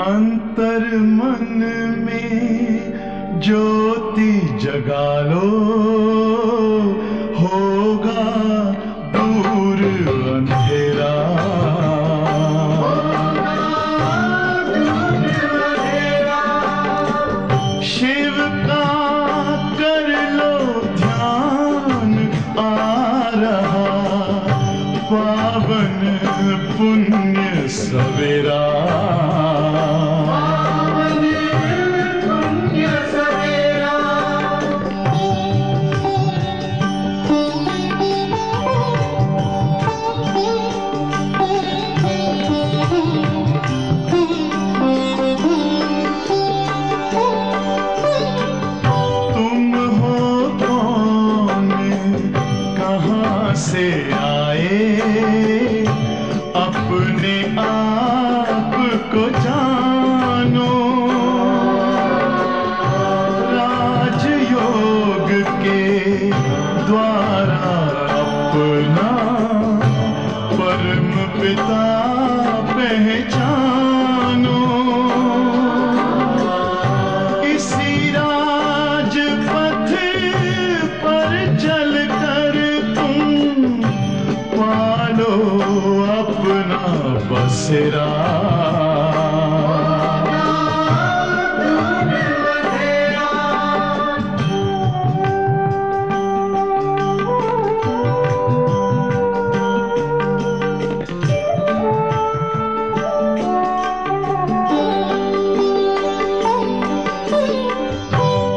अंतर मन में ज्योति जगा लो, होगा दूर अंधेरा। शिव का कर लो ध्यान, आ रहा पावन पुण्य सवेरा। से आए अपने आप को जानो, राजयोग के द्वारा अपना परम पिता पहचानो। इसी राजपथ पर चलकर पालो अपना बसेरा।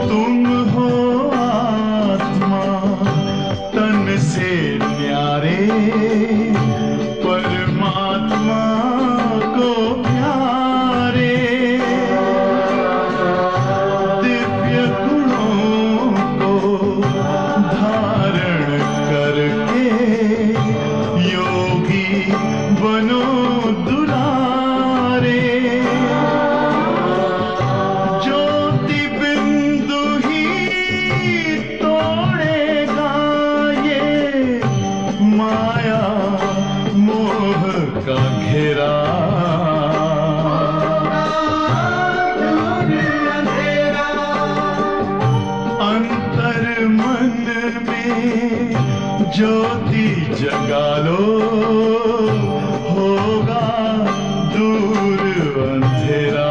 तुम हो आत्मा तन से न्यारे, परमात्मा को प्यारे। दिव्य गुणों को धारण करके योगी बनो दुलारे। ज्योति बिंदु ही तोड़ेगा ये माया मोह का घेरा। अंतर मन में ज्योति जगा लो, होगा दूर अंधेरा।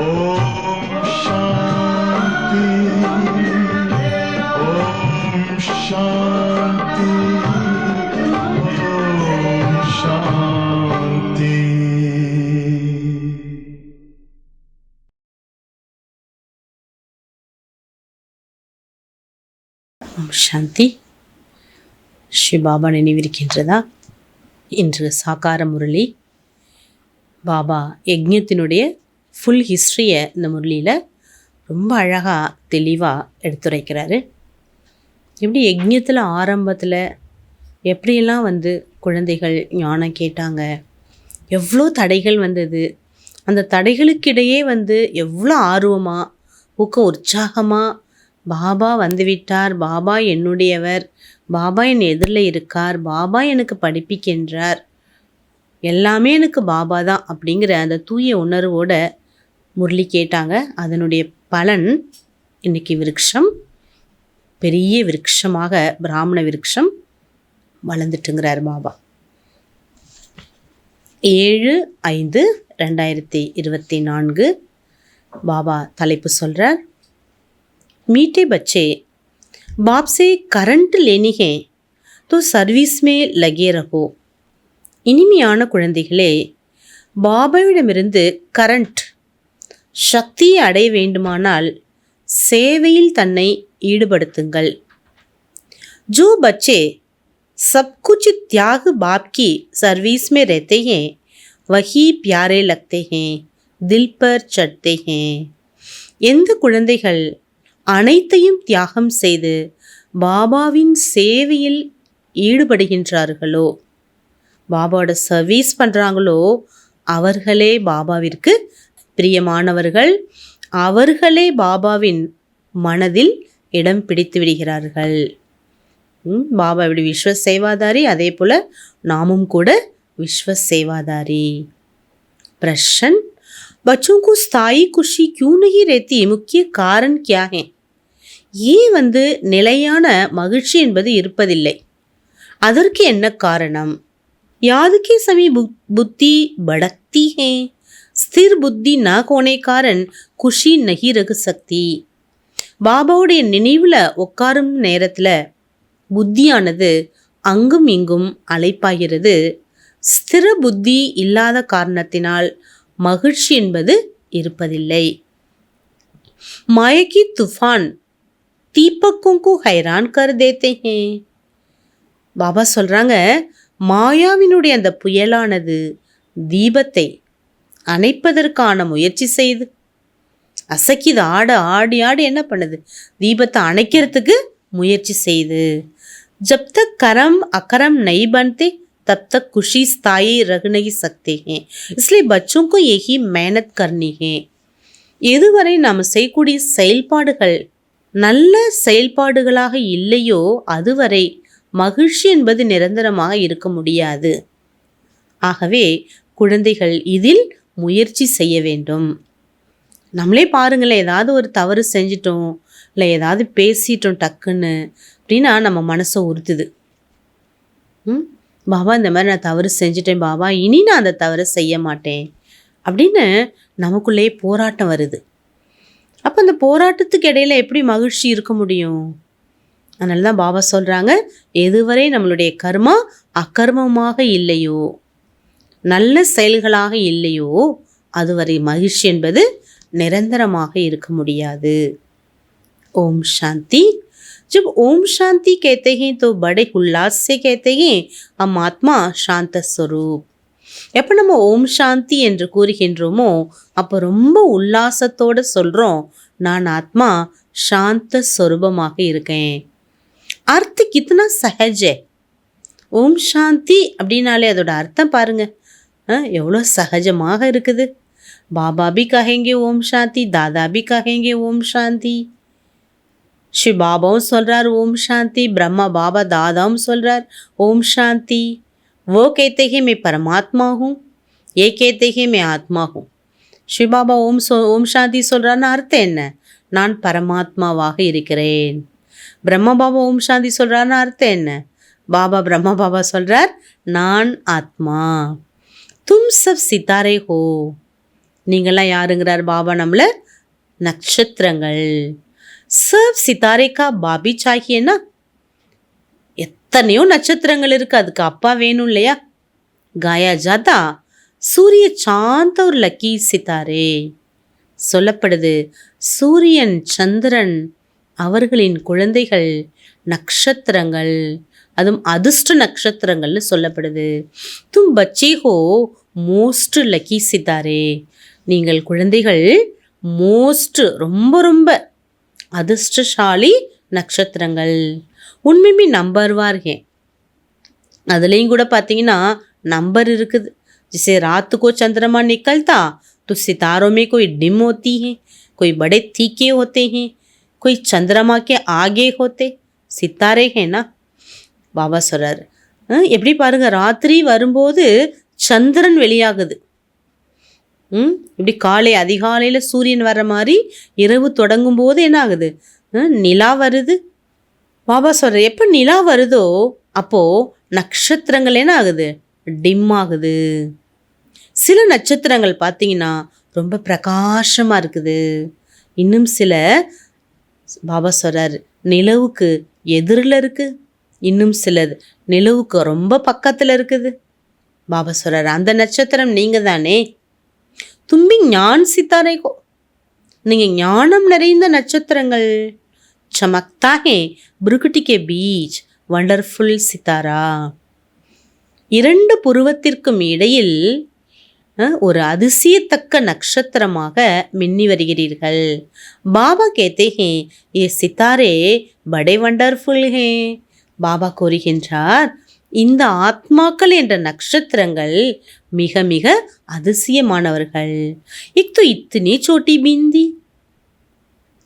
ओम शांति, ओम शांति, ओम शांति। ஓம் சாந்தி. ஸ்ரீ பாபா நினைவிருக்கின்றதா? இன்று சாக்கார முரளி. பாபா யஜ்ஞத்தினுடைய ஃபுல் ஹிஸ்ட்ரியை இந்த முரளியில் ரொம்ப அழகாக தெளிவாக எடுத்துரைக்கிறாரு. எப்படி யஜ்ஞத்தில் ஆரம்பத்தில் எப்படியெல்லாம் குழந்தைகள் ஞானம் கேட்டாங்க, எவ்வளோ தடைகள் வந்தது, அந்த தடைகளுக்கிடையே எவ்வளோ ஆர்வமாக ஊக்க உற்சாகமாக பாபா வந்துவிட்டார், பாபா என்னுடையவர், பாபா என் எதிரில் இருக்கார், பாபா எனக்கு படிப்பிக்கின்றார், எல்லாமே எனக்கு பாபா தான் அப்படிங்கிற அந்த தூய உணர்வோட முரளி கேட்டாங்க. அதனுடைய பலன் இன்னைக்கு விருட்சம், பெரிய விருட்சமாக பிராமண விருட்சம் வளர்ந்துட்டுங்கிறார் பாபா. 7/5/2024 பாபா தலைப்பு சொல்கிறார். मीठे बच्चे, बाप से करंट लेनी है तो सर्विस में लगे रहो. இனிமையான குழந்தைகளே, பாபாவிடமிருந்து கரண்ட் சக்தியை அடைய வேண்டுமானால் சேவையில் தன்னை ஈடுபடுத்துங்கள். जो बच्चे सब कुछ त्याग बाप की सर्विस में रहते हैं वही प्यारे लगते हैं, दिल पर चढ़ते हैं. எந்த குழந்தைகள் அனைத்தையும் தியாகம் செய்து பாபாவின் சேவையில் ஈடுபடுகின்றார்களோ, பாபாவோட சர்வீஸ் பண்ணுறாங்களோ, அவர்களே பாபாவிற்கு பிரியமானவர்கள், அவர்களே பாபாவின் மனதில் இடம் பிடித்து விடுகிறார்கள். பாபா இப்படி விஸ்வ சேவாதாரி, அதே போல் நாமும் கூட विश्व सेवादारी। प्रश्न, बच्चों को स्थायी खुशी क्यों नहीं रहती, मुख्य कारण क्या है? ஏன் நிலையான மகிழ்ச்சி என்பது இருப்பதில்லை, அதற்கு என்ன காரணம்? याद के समय बुद्धि भटकती है, स्थिर बुद्धि न होने कारण खुशी नहीं रह सकती। பாபாவுடைய நினைவில் உட்காரும் நேரத்தில் புத்தியானது அங்கும் இங்கும் அலைப்பாகிறது. ஸ்திர புத்தி இல்லாத காரணத்தினால் மகிழ்ச்சி என்பது இருப்பதில்லை. மாயா கி தூஃபான் தீபக்கோं को हैरान कर देते हैं. பாபா சொல்றாங்க, மாயாவினுடைய அந்த புயலானது தீபத்தை அணைப்பதற்கான முயற்சி செய்து அசைக்குது. ஆடி ஆடி என்ன பண்ணுது, தீபத்தை அணைக்கிறதுக்கு முயற்சி செய்து. जब तक कर्म अकर्म नहीं बनते तब तक खुशी स्थायी रह नहीं सकते हैं, इसलिए बच्चों को यही मेहनत करनी है. எதுவரை நாம் செய்யக்கூடிய செயல்பாடுகள் நல்ல செயல்பாடுகளாக இல்லையோ அதுவரை மகிழ்ச்சி என்பது நிரந்தரமாக இருக்க முடியாது. ஆகவே குழந்தைகள் இதில் முயற்சி செய்ய வேண்டும். நம்மளே பாருங்களேன், ஏதாவது ஒரு தவறு செஞ்சிட்டோம், இல்லை ஏதாவது பேசிட்டோம் டக்குன்னு அப்படின்னா நம்ம மனசை உறுத்துது. பாபா இந்த மாதிரி நான் தவறு செஞ்சிட்டேன் பாபா, இனி நான் அந்த தவறை செய்ய மாட்டேன் அப்படின்னு நமக்குள்ளே போராட்டம் வருது. அப்போ அந்த போராட்டத்துக்கு இடையில எப்படி மகிழ்ச்சி இருக்க முடியும்? அதனால தான் பாபா சொல்கிறாங்க, எதுவரை நம்மளுடைய கர்மா அகர்மமாக இல்லையோ, நல்ல செயல்களாக இல்லையோ அதுவரை மகிழ்ச்சி என்பது நிரந்தரமாக இருக்க முடியாது. ஓம் சாந்தி. जब ओम शांति कहते हैं तो बड़े उल्लास से कहते हैं हम आत्मा शांत स्वरूप. எப்போ நம்ம ஓம் சாந்தி என்று கூறுகின்றோமோ அப்போ ரொம்ப உல்லாசத்தோடு சொல்கிறோம், நான் ஆத்மா சாந்த ஸ்வரூபமாக இருக்கேன். அர்த்த கித்தனா சஹஜ. ஓம் சாந்தி அப்படின்னாலே அதோட அர்த்தம் பாருங்க, எவ்வளோ சகஜமாக இருக்குது. பாபா भी कहेंगे ஓம் சாந்தி, தாதா भी कहेंगे ஓம் சாந்தி, ஸ்ரீ பாபாவும் சொல்கிறார் ஓம் சாந்தி, பிரம்மா பாபா தாதாவும் சொல்கிறார் ஓம் சாந்தி. वो कहते हैं मैं परमात्मा हूँ, ये कहते हैं मैं आत्मा हूँ. ஸ்ரீ பாபா ஓம் சாந்தி சொல்கிறான்னு அர்த்தம் என்ன? நான் பரமாத்மாவாக இருக்கிறேன். பிரம்மா பாபா ஓம் சாந்தி சொல்கிறான்னு அர்த்தம் என்ன? பிரம்மா பாபா சொல்கிறார் நான் ஆத்மா. தும் சப் சித்தாரே ஹோ. நீங்கள்லாம் யாருங்கிறார் பாபா நம்மளை? நட்சத்திரங்கள். सब सितारे का बाबी चाहिए ना. எத்தனையோ நட்சத்திரங்கள் இருக்கு, அதுக்கு அப்பா வேணும் இல்லையா? காயா ஜாதா சூரிய சாந்த ஒரு லக்கி சித்தாரே. சொல்லப்படுது சூரியன் சந்திரன் அவர்களின் குழந்தைகள் நட்சத்திரங்கள், அதுவும் அதிர்ஷ்ட நட்சத்திரங்கள்னு சொல்லப்படுது. தும் பச்சே ஹோ மோஸ்ட் லக்கி சித்தாரே. நீங்கள் குழந்தைகள் மோஸ்ட் ரொம்ப ரொம்ப அதிர்ஷ்டசாலி நட்சத்திரங்கள். உண்மையுமே நம்பர்வார் है. அதுலேயும் கூட பார்த்தீங்கன்னா नंबर இருக்குது. जैसे रात को चंद्रमा निकलता तो सितारों में कोई डिम होती है, कोई बड़े तीखे होते हैं, कोई चंद्रमा के आगे होते सितारे हैं ना. பாபா சொல்கிறார், எப்படி பாருங்க, ராத்திரி வரும்போது சந்திரன் வெளியாகுது. இப்படி காலை அதிகாலையில் சூரியன் வர்ற மாதிரி இரவு தொடங்கும் போது என்ன ஆகுது, நிலா வருது. பாபா சொல்கிற எப்போ நிலா வருதோ அப்போது நட்சத்திரங்கள் என்ன ஆகுது, டிம் ஆகுது. சில நட்சத்திரங்கள் பார்த்தீங்கன்னா ரொம்ப பிரகாசமாக இருக்குது. இன்னும் சில பாபா சொல்கிறார் நிலவுக்கு எதிரில் இருக்குது, இன்னும் சிலது நிலவுக்கு ரொம்ப பக்கத்தில் இருக்குது. பாபா சொல்கிறார் அந்த நட்சத்திரம் நீங்கள் தானே. தும்பி ஞான் சித்தாரே கோ, நீங்கள் ஞானம் நிறைந்த நட்சத்திரங்கள். சமக்தா ஹே புருகுட்டி கே பீச் வண்டர்ஃபுல் சித்தாரா. இரண்டு புருவத்திற்கும் இடையில் ஒரு அதிசயத்தக்க நட்சத்திரமாக மின்னி வருகிறீர்கள். பாபா கேத்தே ஹே ஏ சித்தாரே படே வண்டர்ஃபுல் ஹே. பாபா கூறுகின்றார் இந்த ஆத்மாக்கள் என்ற நட்சத்திரங்கள் மிக மிக அதிசயமானவர்கள். இத்து இத்தனே சோட்டி பிந்தி.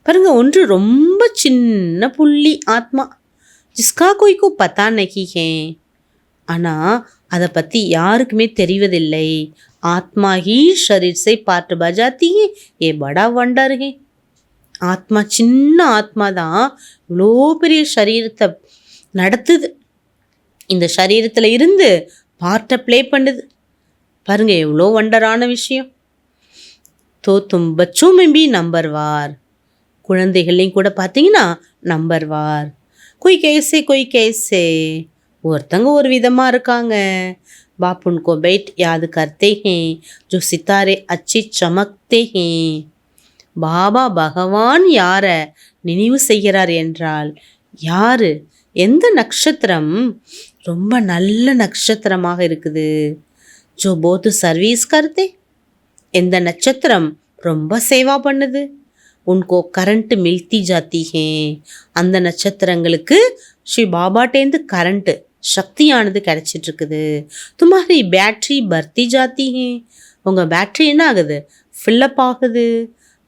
பாருங்க, ஒன்று ரொம்ப சின்ன புள்ளி ஆத்மா, जिसका कोई को पता नहीं है. ஆனால் அதை பற்றி யாருக்குமே தெரிவதில்லை. ஆத்மா ही शरीर से पार्ट बजाती है, ये बड़ा वंडर है. ஆத்மா சின்ன ஆத்மா தான் இவ்வளோ பெரிய சரீரத்தை நடத்துது. இந்த சரீரத்தில் இருந்து பார்ட்டை ப்ளே பண்ணுது. பாருங்க எவ்வளோ வண்டரான விஷயம். तो तुम बच्चों में भी नंबरवार, குழந்தைகளையும் கூட பார்த்தீங்கன்னா நம்பர்வார். कोई कैसे कोई कैसे, ஒருத்தங்க ஒரு விதமாக இருக்காங்க. बाप उनको बैठ याद करते हैं जो सितारे अच्छे चमकते हैं. பாபா பகவான் யாரை நினைவு செய்கிறார் என்றால், யாரு எந்த நட்சத்திரம் ரொம்ப நல்ல நட்சத்திரமாக இருக்குது. ஜோ போத்து சர்வீஸ் கருத்தே, எந்த நட்சத்திரம் ரொம்ப சேவா பண்ணுது. உன்கோ கரண்ட் மில்த்தி ஜாத்தி ஹே, அந்த நட்சத்திரங்களுக்கு ஸ்ரீ பாபாட்டேந்து கரண்ட்டு சக்தியானது கிடைச்சிட்டு இருக்குது. துமாரி பேட்ரி பர்த்தி ஜாத்தி ஹே, உங்கள் பேட்ரி என்ன ஆகுது, ஃபில்லப் ஆகுது.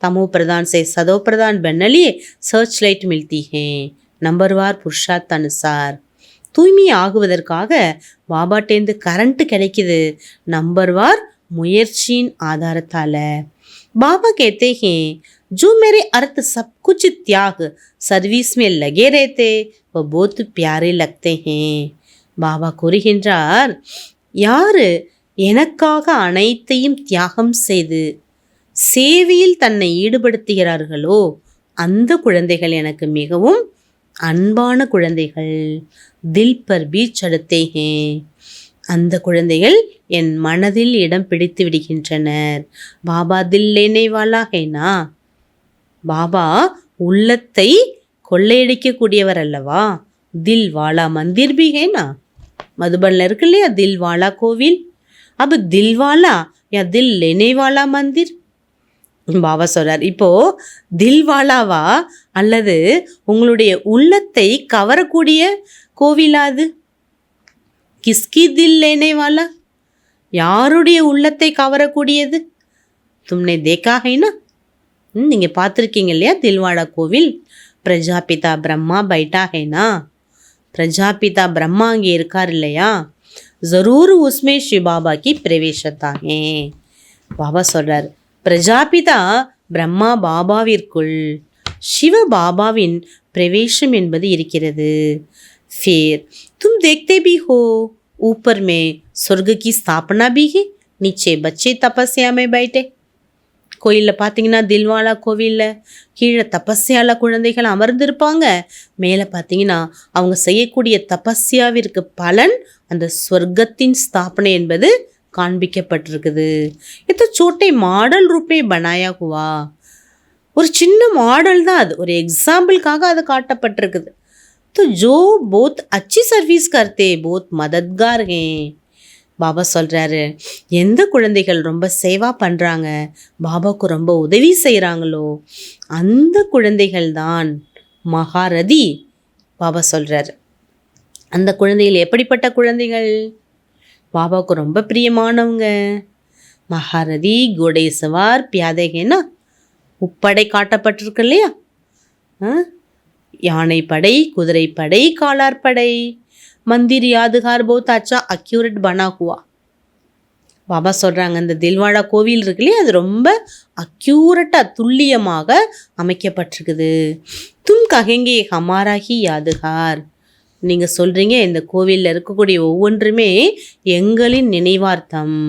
तमो प्रधान से सदो प्रधान बनने लिए सर्च लाइट मिलती है. நம்பர்வார் புருஷார்த்த அனுசார். தூய்மை ஆகுவதற்காக பாபாட்டேந்து கரண்ட் கிடைக்குது, நம்பர்வார் முயற்சியின் ஆதாரத்தால். பாபா कहते हैं जो मेरे अर्थ सब कुछ त्याग सर्विस में लगे रहते वो बहुत प्यारे लगते हैं. பாபா கூறுகின்றார், யாரு எனக்காக அனைத்தையும் தியாகம் செய்து சேவையில் தன்னை ஈடுபடுத்துகிறார்களோ அந்த குழந்தைகள் எனக்கு மிகவும் அன்பான குழந்தைகள். தில் பர் பீச் அடுத்தே ஹே, அந்த குழந்தைகள் என் மனதில் இடம் பிடித்து விடுகின்றனர். பாபா தில் லேனே வாலா ஹேனா, பாபா உள்ளத்தை கொள்ளையடிக்கக்கூடியவர் அல்லவா. தில் வாலா மந்திர் பி ஹேனா, மதுபனில் இருக்கு இல்லையா தில் வாலா கோவில். அப்போ தில் வாலா யா தில் லேனே வாலா மந்திர். பாபா சொல்கிறார், இப்போது தில்வாலாவா அல்லது உங்களுடைய உள்ளத்தை கவரக்கூடிய கோவிலாது. கிஸ்கி தில் லேனேவாலா, யாருடைய உள்ளத்தை கவரக்கூடியது. தும்னே தேக்கா ஹைனா, நீங்கள் பார்த்துருக்கீங்க இல்லையா தில்வாலா கோவில். பிரஜாபிதா பிரம்மா பைட்டா ஹைனா, பிரஜாபிதா பிரம்மா அங்கே இருக்கார் இல்லையா. ஜரூர் உஸ்மே ஸ்ரீ பாபா கி பிரவேசத்தா ஹே. பாபா சொல்கிறார், பிரஜாபிதா பிரம்மா பாபாவிற்குள் சிவ பாபாவின் பிரவேசம் என்பது இருக்கிறது. फिर तुम देखते भी हो ऊपर में स्वर्ग की स्थापना भी है, नीचे बच्चे तपस्या में बैठे. கோயிலில் பார்த்தீங்கன்னா தில்வாலா கோவிலில் கீழே தபஸ்யால குழந்தைகள் அமர்ந்திருப்பாங்க, மேலே பார்த்தீங்கன்னா அவங்க செய்யக்கூடிய தபஸ்யாவிற்கு பலன் அந்த ஸ்வர்க்கத்தின் ஸ்தாபனை என்பது காண்பிக்கப்பட்டிருக்குது. இது சோட்டை மாடல் ரூபே பனாயா ஹுவா, ஒரு சின்ன மாடல் தான் அது, ஒரு எக்ஸாம்பிளுக்காக அது காட்டப்பட்டிருக்குது. तो जो बहुत अच्छी सर्विस करते बहुत मददगार हैं. பாபா சொல்கிறாரு, எந்த குழந்தைகள் ரொம்ப சேவா பண்ணுறாங்க, பாபாவுக்கு ரொம்ப உதவி செய்கிறாங்களோ அந்த குழந்தைகள் தான் மகாரதி. பாபா சொல்கிறாரு, அந்த குழந்தைகள் எப்படிப்பட்ட குழந்தைகள், பாபாவுக்கு ரொம்ப பிரியமானவங்க. மகாரதி கோடை சவார் பியாதேகேனா, முப்படை காட்டப்பட்டிருக்கு இல்லையா. யானை படை, குதிரை படை, காலார் படை. மந்திர் யாதுகார் போத் அச்சா அக்யூரேட் பனா ஹுவா. பாபா சொல்கிறாங்க, அந்த தில்வாடா கோவில் இருக்கு இல்லையா, அது ரொம்ப அக்யூரட்டாக துல்லியமாக அமைக்கப்பட்டிருக்குது. தும் கஹெங்கே ஹமாராஹி யாதுகார், நீங்கள் சொல்கிறீங்க இந்த கோவிலில் இருக்கக்கூடிய ஒவ்வொன்றுமே எங்களின் நினைவார்த்தம்.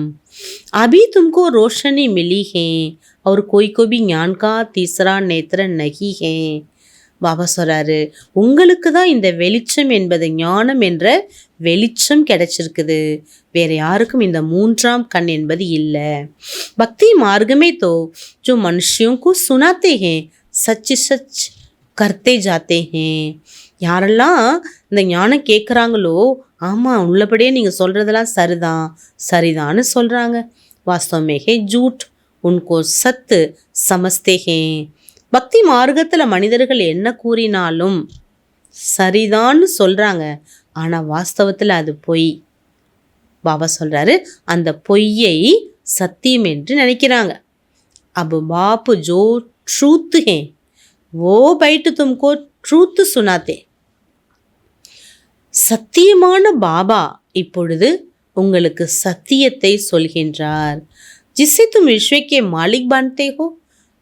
அபி தும்கோ ரோஷனி மிலி ஹே और कोई को भी ज्ञान का तीसरा नेत्र नहीं है. பாபா சொல்கிறாரு, உங்களுக்கு தான் இந்த வெளிச்சம் என்பது ஞானம் என்ற வெளிச்சம் கிடைச்சிருக்குது, வேறு யாருக்கும் இந்த மூன்றாம் கண் என்பது இல்லை. பக்தி மார்க்கமே தோ जो मनुष्यों को सुनाते हैं सच सच करते जाते हैं. யாரெல்லாம் இந்த ஞானம் கேட்குறாங்களோ, ஆமாம் உள்ளபடியே நீங்கள் சொல்கிறதெல்லாம் சரிதான் சரிதான்னு சொல்கிறாங்க. வாஸ்தவமே ஹே ஜூட் உன்கோ சத்து சமஸ்தே ஹே. பக்தி மார்க்கத்தில் மனிதர்கள் என்ன கூறினாலும் சரிதான்னு சொல்கிறாங்க, ஆனால் வாஸ்தவத்தில் அது பொய். பாபா சொல்கிறாரு, அந்த பொய்யை சத்தியம் என்று நினைக்கிறாங்க. अब बाप जो ट्रूथ है वो बैठ तुमको ट्रूथ सुनाते. சத்தியமான பாபா இப்பொழுது உங்களுக்கு சத்தியத்தை சொல்கின்றார். ஜிஸ்ஸே தும் விஸ்வக்கே மாலிக் பான்தே ஹோ,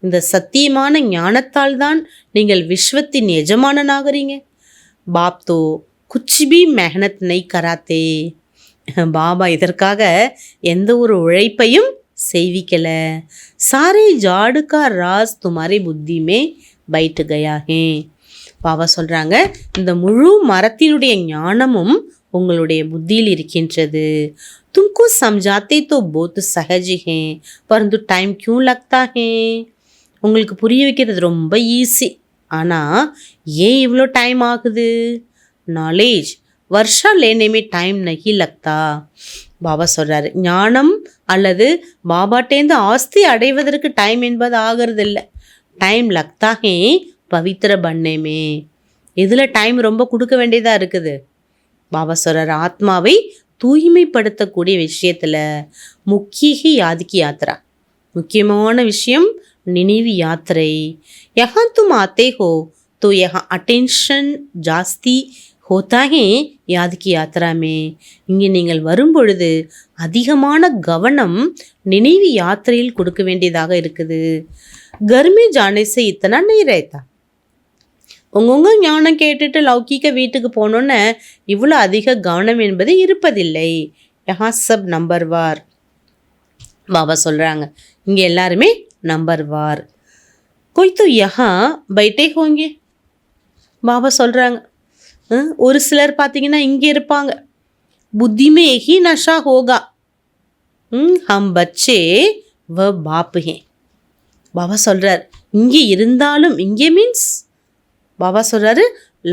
இந்த சத்தியமான ஞானத்தால் தான் நீங்கள் விஸ்வத்தின் எஜமானனாகிறீங்க. பாப் தோ குச் பி மெஹனத் நை கராத்தே, பாபா இதற்காக எந்த ஒரு உழைப்பையும் செய்விக்கல. சாரே ஜாடு கா ராஸ் துமாரி புத்தி மே பைட் கயா ஹே, பாபா சொல்கிறாங்க இந்த முழு மரத்தினுடைய ஞானமும் உங்களுடைய புத்தியில் இருக்கின்றது. तुमको समझाते तो बहुत सहज है परंतु टाइम क्यों लगता है, உங்களுக்கு புரிய வைக்கிறது ரொம்ப ஈஸி, ஆனால் ஏன் இவ்வளோ டைம் ஆகுது? நாலேஜ் வருஷா லேனேமே டைம் நகி லக்தா, பாபா சொல்கிறாரு ஞானம் அல்லது பாபாட்டேந்து ஆஸ்தி அடைவதற்கு டைம் என்பது ஆகிறது இல்லை. டைம் லக்தா ஹே பவித்திர பண்ணேமே, இதில் டைம் ரொம்ப கொடுக்க வேண்டியதாக இருக்குது. பாபா சொல்கிறார் ஆத்மாவை தூய்மைப்படுத்தக்கூடிய விஷயத்தில் முக்கிய யாதிக்கு யாத்திரா, முக்கியமான விஷயம் நினைவு யாத்திரை. யஹா தும் ஆத்தே ஹோ तो यहाँ अटेंशन ஜாஸ்தி होता है याद की यात्रा में, இங்கே நீங்கள் வரும்பொழுது அதிகமான கவனம் நினைவு யாத்திரையில் கொடுக்க வேண்டியதாக இருக்குது. கர்மே ஜானே से इतना नहीं रहता, உங்கவுங்க ஞானம் கேட்டுட்டு லௌகிக்க வீட்டுக்கு போனோன்னு இவ்வளோ அதிக கவனம் என்பது இருப்பதில்லை. யஹா சப் நம்பர் வார், பாபா சொல்கிறாங்க இங்கே எல்லாருமே நம்பர் வார். कोई तो यहाँ बैठे होंगे, பாபா சொல்கிறாங்க ஒரு சிலர் பார்த்தீங்கன்னா இங்கே இருப்பாங்க. புத்தி மே ஹி நஷா ஹோகா ஹம் பச்சே வ பாப் ஹே, பாபா சொல்கிறார் இங்கே இருந்தாலும், இங்கே மீன்ஸ் பாபா சொல்கிறாரு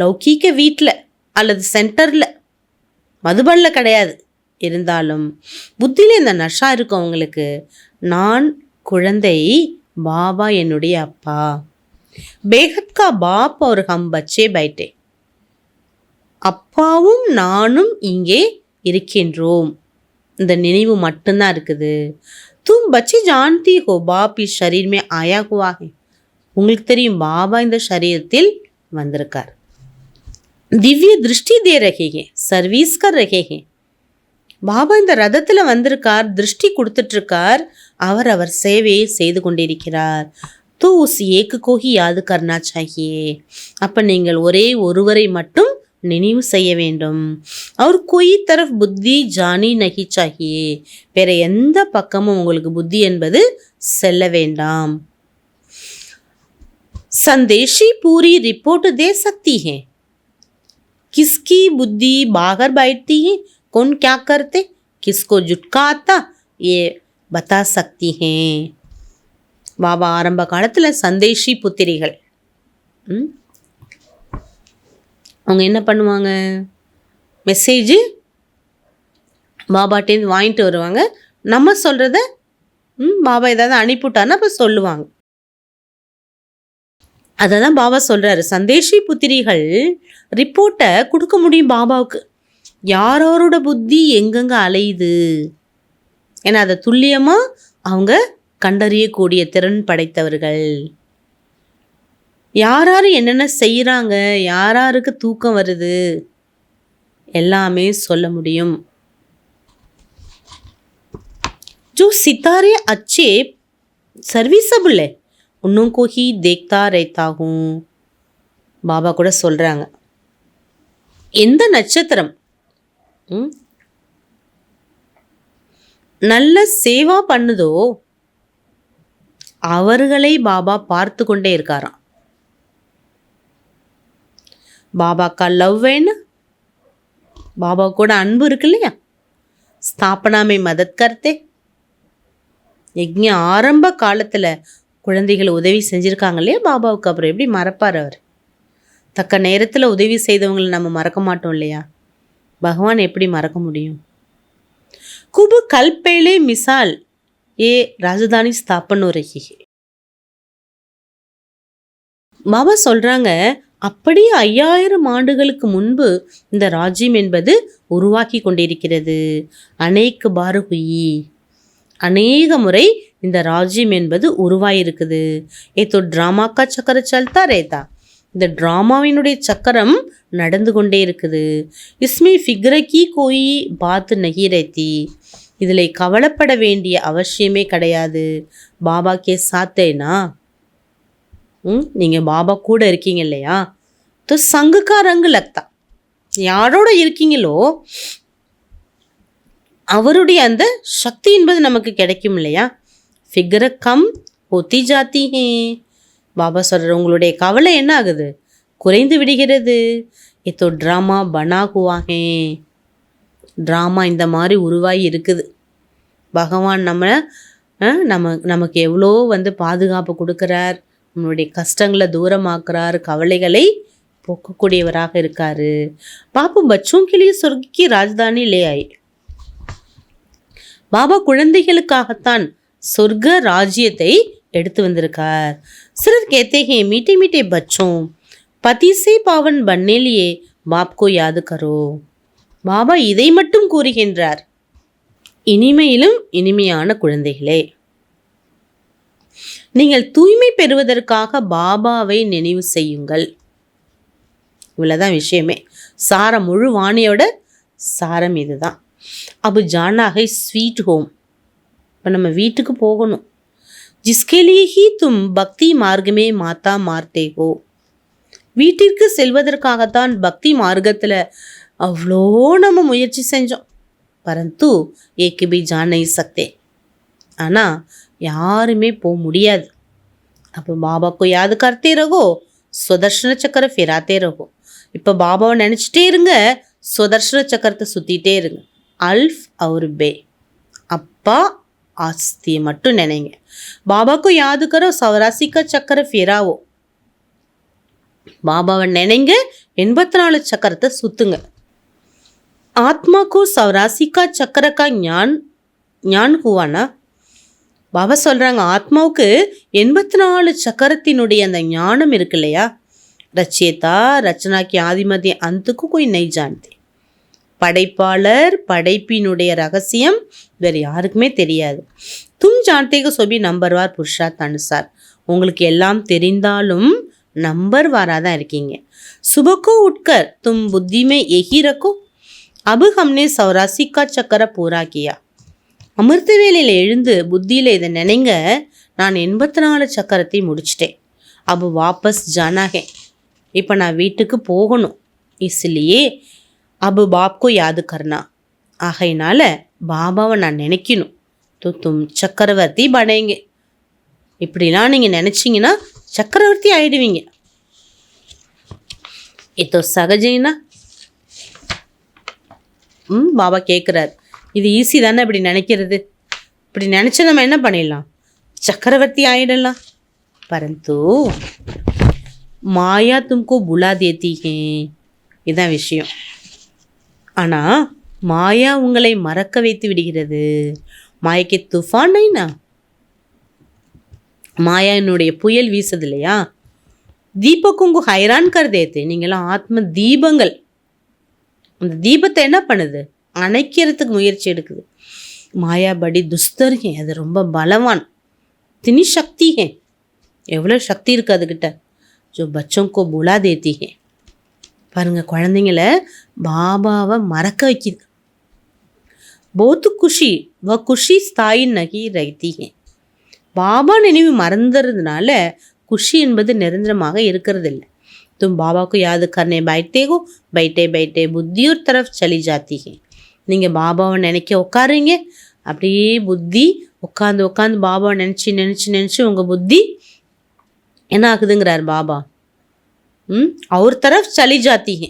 லௌகீக வீட்டில் அல்லது சென்டரில் மதுபனில் கிடையாது, இருந்தாலும் புத்தியில் இந்த நஷா இருக்கும் அவங்களுக்கு. நான் குழந்தை, பாபா என்னுடைய அப்பா. பேகத் கா பாப் और हम बच्चे बैठे, அப்பாவும் நானும் இங்கே இருக்கின்றோம், இந்த நினைவு மட்டும்தான் இருக்குது. தும் பச்சி ஜான்தி ஹோ பாப் இஸ் ஷரீர் மே ஆயா ஹுவா ஹை, உங்களுக்கு தெரியும் பாபா இந்த சரீரத்தில் வந்திருக்கார். திவ்ய திருஷ்டி தே ரஹே ஹே, சர்வீஸ் கர் ரஹே ஹே, பாபா இந்த ரதத்தில் வந்திருக்கார், திருஷ்டி கொடுத்துட்ருக்கார், அவர் சேவையை செய்து கொண்டிருக்கிறார். தோ உஸ் ஏக்கு கோஹி யாது கர்னா சாஹியே, அப்போ நீங்கள் ஒரே ஒருவரை மட்டும் நினைவு செய்ய வேண்டும். அவர் कोई तरफ புத்தி ஜானி நகி சாஹியே, வேற எந்த பக்கமும் உங்களுக்கு புத்தி என்பது செல்ல வேண்டாம். संदेशी पूरी रिपोर्ट दे सकती है, किसकी बुद्धि बाहर बैठती है, कौन क्या करते, किसको जुटका आता, ये बता सकती हैं. பாபா ஆரம்ப காலத்தில் சந்தேஷி புத்திரிகள் அவங்க என்ன பண்ணுவாங்க, மெசேஜ் பாபாட்டேந்து வாங்கிட்டு வருவாங்க, நம்ம சொல்கிறத பாபா ஏதாவது அனுப்பிவிட்டாருன்னா அப்போ சொல்லுவாங்க. அதை தான் பாபா சொல்கிறாரு, சந்தேஷி புத்திரிகள் ரிப்போர்ட்டை கொடுக்க முடியும் பாபாவுக்கு, யாரோட புத்தி எங்கெங்கே அலையுது, ஏன்னா அதை துல்லியமாக அவங்க கண்டறியக்கூடிய திறன் படைத்தவர்கள். யார் யார் என்னென்ன செய்கிறாங்க, யார் யாருக்கு தூக்கம் வருது, எல்லாமே சொல்ல முடியும். जो सितारे अच्छे सर्विसबल है उन्हों को ही देखता रहता हूँ, பாபா கூட சொல்கிறாங்க எந்த நட்சத்திரம் நல்ல சேவா பண்ணுதோ அவர்களை பாபா பார்த்து கொண்டே இருக்காராம். பாபா கா லவ் வேணும், பாபா கூட அன்பு இருக்கு இல்லையா, ஸ்தாபனா மே மதத் கர்த்தே, யஜ்ஞ ஆரம்ப காலத்தில் குழந்தைகள் உதவி செஞ்சுருக்காங்க இல்லையா பாபாவுக்கு, அப்புறம் எப்படி மறப்பார் அவர்? தக்க நேரத்தில் உதவி செய்தவங்களை நம்ம மறக்க மாட்டோம் இல்லையா, பகவான் எப்படி மறக்க முடியும்? குபு கல்பேலே மிசால் ஏ ராஜதானி ஸ்தாபன் हो रही है, பாபா சொல்கிறாங்க அப்படி 5000 ஆண்டுகளுக்கு முன்பு இந்த ராஜ்யம் என்பது உருவாக்கி கொண்டிருக்கிறது. அநேக பார் ஹுயி, அநேக முறை இந்த ராஜ்யம் என்பது உருவாயிருக்குது. ஏதோ ட்ராமா கா சக்கர சல்தா ரேதா, இந்த ட்ராமாவினுடைய சக்கரம் நடந்து கொண்டே இருக்குது. இஸ்மே ஃபிக்ரக்கி கோயி பாத்து நகி ரஹத்தி. இதில் கவலைப்பட வேண்டிய அவசியமே கிடையாது. பாபா கே சாத்தேனா, நீங்கள் பாபா கூட இருக்கீங்க இல்லையா, तो संग का रंग लगता. யாரோட இருக்கீங்களோ அவருடைய அந்த சக்தி என்பது நமக்கு கிடைக்கும் இல்லையா. ஃபிகர கம் ஹோத்தி ஜாத்தி ஹே. பாபா சொல்கிற உங்களுடைய கவலை என்ன ஆகுது, குறைந்து விடுகிறது. இப்போ ட்ராமா பனா ஹுவா ஹே. ட்ராமா இந்த மாதிரி உருவாகி இருக்குது. பகவான் நமக்கு எவ்வளோ பாதுகாப்பு கொடுக்குறார், நம்மளுடைய கஷ்டங்களை தூரமாக்குறார், கவலைகளை போக்கக்கூடியவராக இருக்காரு. பாபு பச்சோं के लिए स्वर्ग की राजधानी ले आए. பாபா குழந்தைகளுக்காகத்தான் சொர்க்க ராஜ்யத்தை எடுத்து வந்திருக்கார். सिर्फ कहते हैं मीठे मीठे बच्चों पति से पावन बनने लिए बाप को याद करो. பாபா இதை மட்டும் கூறுகின்றார், இனிமையிலும் இனிமையான குழந்தைகளே, நீங்கள் தூய்மை பெறுவதற்காக பாபாவை நினைவு செய்யுங்கள். இவ்வளோதான் விஷயமே. சாரம், முழு வாணியோட சாரம் இதுதான். अब जाना है स्वीट होम. இப்போ நம்ம வீட்டுக்கு போகணும். जिसके लिए ही तुम பக்தி மார்க் में மாத்தா மார்த்தே हो. வீட்டிற்கு செல்வதற்காகத்தான் பக்தி மார்க்கத்தில் அவ்வளோ நம்ம முயற்சி செஞ்சோம். பரந்து ஏக்கு பி ஜான் नहीं सकते. ஆனால் யாருமே போக முடியாது. அப்போ பாபாக்கு யாद करते रहो, சுதர்ஷன சக்கர ஃபிராத்தே ரகோ. இப்போ பாபாவை நினச்சிட்டே இருங்க, சுதர்ஷன சக்கரத்தை சுற்றிட்டே இருங்க. அல்ஃப் அவர் பே, அப்பா ஆஸ்தியை மட்டும் நினைங்க. பாபாக்கு யாது கரோ, சவராசிக்கா சக்கர ஃபிராவோ. பாபாவை நினைங்க, 84 சக்கரத்தை சுற்றுங்க. ஆத்மாக்கு சவராசிக்கா சக்கரக்கா ஞான் ஹுவானா. பாபா சொல்கிறாங்க, ஆத்மாவுக்கு 84 சக்கரத்தினுடைய அந்த ஞானம் இருக்கு இல்லையா. ரச்சேதா ரச்சனாக்கி ஆதிமதி அந்துக்கு कोई नहीं जानते. படைப்பாளர் படைப்பினுடைய ரகசியம் வேறு யாருக்குமே தெரியாது. தும் ஜான்தேக சோபி நம்பர்வார் புருஷார்த் அனுசார். உங்களுக்கு எல்லாம் தெரிந்தாலும் நம்பர் வாராக தான் இருக்கீங்க. சுபக்கோ உட்கர் தும் புத்திமே எஹி ரக்கோ. அபு ஹம்னே சௌராசிக்கா சக்கர பூரா கியா. அமிர்த வேலையில் எழுந்து புத்தியில் இதை நினைங்க, நான் 84 சக்கரத்தை முடிச்சிட்டேன். அபு வாபஸ் ஜானாகே. இப்போ நான் வீட்டுக்கு போகணும். இஸ்லியே அபு பாப்கோ யாது கர்னா. ஆகையினால பாபாவை நான் நினைக்கணும். தும் சக்கரவர்த்தி படைங்க. இப்படிலாம் நீங்கள் நினச்சிங்கன்னா சக்கரவர்த்தி ஆயிடுவீங்க. இதோ சகஜைனா பாபா கேட்குறார், இது ஈஸி தானே இப்படி நினைக்கிறது. இப்படி நினச்சா நம்ம என்ன பண்ணிடலாம், சக்கரவர்த்தி ஆயிடலாம். பரந்து மாயா தும்கோ புலா தேத்தி ஹே. இதுதான் விஷயம். ஆனால் மாயா உங்களை மறக்க வைத்து விடுகிறது. மாயக்கே துஃபான் நைனா. மாயா என்னுடைய புயல் வீசுது இல்லையா. தீபக்குங்கு ஹைரான் கருதேத்து. நீங்களாம் ஆத்ம தீபங்கள். அந்த தீபத்தை என்ன பண்ணுது, அணைக்கிறதுக்கு முயற்சி எடுக்குது. மாயா படி துஸ்தர் ஹே, அது ரொம்ப பலவான். தினி சக்தி ஹே, எவ்வளோ சக்தி இருக்குது அதுக்கிட்ட. ஜோ பச்சோங்கோ புலா தேத்தி ஹே. பாருங்கள், குழந்தைங்கள பாபாவை மறக்க வைக்கிது. போத்து குஷி வ குஷி ஸ்தாயி நகி ரைத்தி ஹே. பாபா நினைவு மறந்துறதுனால குஷி என்பது நிரந்தரமாக இருக்கிறது இல்லை. தும் பாபாவுக்கு யாது கர்னே பைட்டே ஹோ, பைட்டே பைட்டே புத்தி ஒரு தரஃப் சலி ஜாத்தி ஹே. நீங்கள் பாபாவை நினைக்க உட்காருங்க, அப்படியே புத்தி உட்காந்து உட்காந்து பாபாவை நினச்சி நினச்சி நினச்சி உங்கள் புத்தி என்ன ஆகுதுங்கிறார் பாபா. அவர் தரஃப் சலி ஜாத்தி ஹே.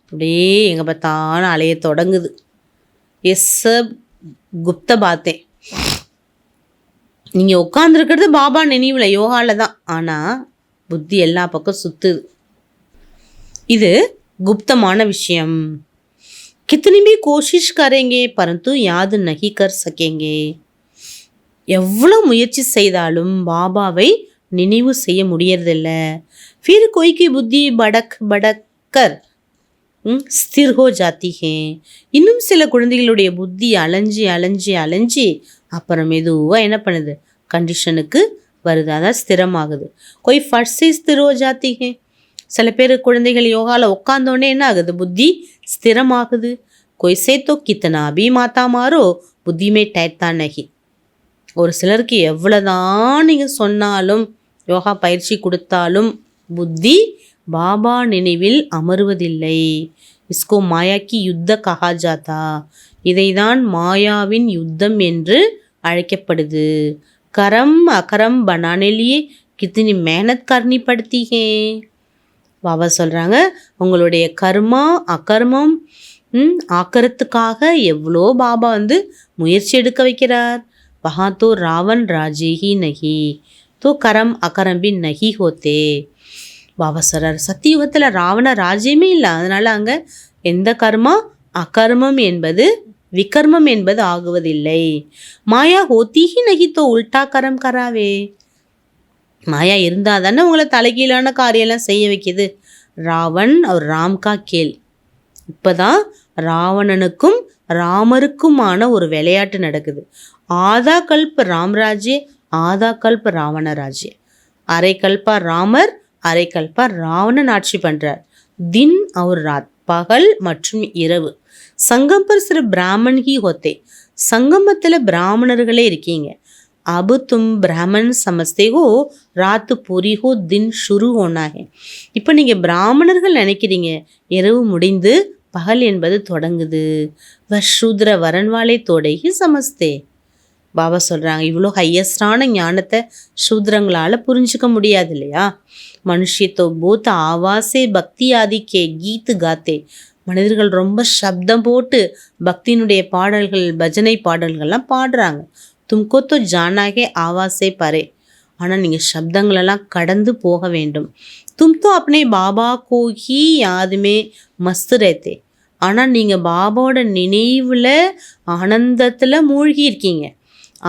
அப்படியே எங்கே பார்த்தாலும் அலைய தொடங்குது. எஸ் குப்த பாத்தே. நீங்கள் உட்காந்துருக்கிறது பாபா நினைவில் யோகாவில் தான், ஆனால் புத்தி எல்லா பக்கம் சுற்றுது. இது குப்தமான விஷயம். कितनी भी कोशिश करेंगे परंतु याद नहीं कर सकेंगे. எவ்வளோ முயற்சி செய்தாலும் பாபாவை நினைவு செய்ய முடியறதில்ல. फिर कोई की बुद्धि भड़क भड़क कर स्थिर हो जाती है. இன்னும் சில குழந்தைகளுடைய புத்தி அலைஞ்சி அலைஞ்சி அலைஞ்சி அப்புறம் மெதுவாக என்ன பண்ணுது, கண்டிஷனுக்கு வருது, அதான் ஸ்திரமாகுது. कोई फट से स्थिर हो जाती है. சில பேர் குழந்தைகள் யோகாவில் உட்காந்தோடனே என்ன ஆகுது, புத்தி ஸ்திரமாகுது. கொய்சே தோ கித்தனா அபி மாத்தா மாறோ புத்திமே டேட்டா நகி. ஒரு சிலருக்கு எவ்வளோதான் நீங்கள் சொன்னாலும் யோகா பயிற்சி கொடுத்தாலும் புத்தி பாபா நினைவில் அமருவதில்லை. இஸ்கோ மாயா கி யுத்த கஹா ஜாதா. இதைதான் மாயாவின் யுத்தம் என்று அழைக்கப்படுது. கரம் அகரம் பனானே லியே கித்தனி மெஹனத் கர்னி படுத்தி ஹே. பாபா சொல்கிறாங்க, உங்களுடைய கர்மா அகர்மம் ஆக்கிறதுக்காக எவ்வளோ பாபா முயற்சி எடுக்க வைக்கிறார். வஹா தோ ராவன் ராஜே ஹி நகி தோ கரம் அகரம் பி நகி ஹோத்தே. பாபா சொல்கிறார், சத்தியுகத்தில் ராவண ராஜ்யமே இல்லை, அதனால் அங்கே எந்த கர்மா அகர்மம் என்பது விகர்மம் என்பது ஆகுவதில்லை. மாயா ஹோத்தி ஹி நகி தோ உல்டா கரம் கராவே. மாயா இருந்தால் தானே உங்களை தலைகீழான காரியெல்லாம் செய்ய வைக்கிது. ராவன் அவர் ராம் கா கேல். இப்போ தான் ராவணனுக்கும் ராமருக்குமான ஒரு விளையாட்டு நடக்குது. ஆதா கல்ப ராம்ராஜ்ய ஆதா கல்ப ராவண ராஜ்ய. அரை கல்பா ராமர் அரை கல்பா ராவணன் ஆட்சி பண்ணுறார். தின் அவர் ராத், பகல் மற்றும் இரவு. சங்கம் பர் சிறு பிராமன் ஹி ஹோத்தே. சங்கமத்தில் பிராமணர்களே இருக்கீங்க. अब तुम ब्राह्मण समझते हो रात पूरी हो दिन शुरू होना है. இப்போ நீங்கள் பிராமணர்கள் நினைக்கிறீங்க இரவு முடிந்து பகல் என்பது தொடங்குது. வஷூத்ர வரன்வாலே தோடைகி சமஸ்தே. பாபா சொல்கிறாங்க, இவ்வளோ ஹையஸ்டான ஞானத்தை சூத்ரங்களால் புரிஞ்சுக்க முடியாது இல்லையா. மனுஷியத்தோ பூத்த ஆவாசே பக்தி ஆதிக்கே கீத்து காத்தே. மனிதர்கள் ரொம்ப சப்தம் போட்டு பக்தியினுடைய பாடல்கள் பஜனை பாடல்கள்லாம் பாடுறாங்க. தும்கோ தோ ஜானாகே ஆவாசே பரே. ஆனால் நீங்கள் சப்தங்களெல்லாம் கடந்து போக வேண்டும். தும் தோ அப்னே பாபா கோ ஹி யாதுமே மஸ்து ரேத்தே. ஆனால் நீங்கள் பாபாவோட நினைவில் ஆனந்தத்தில் மூழ்கி இருக்கீங்க.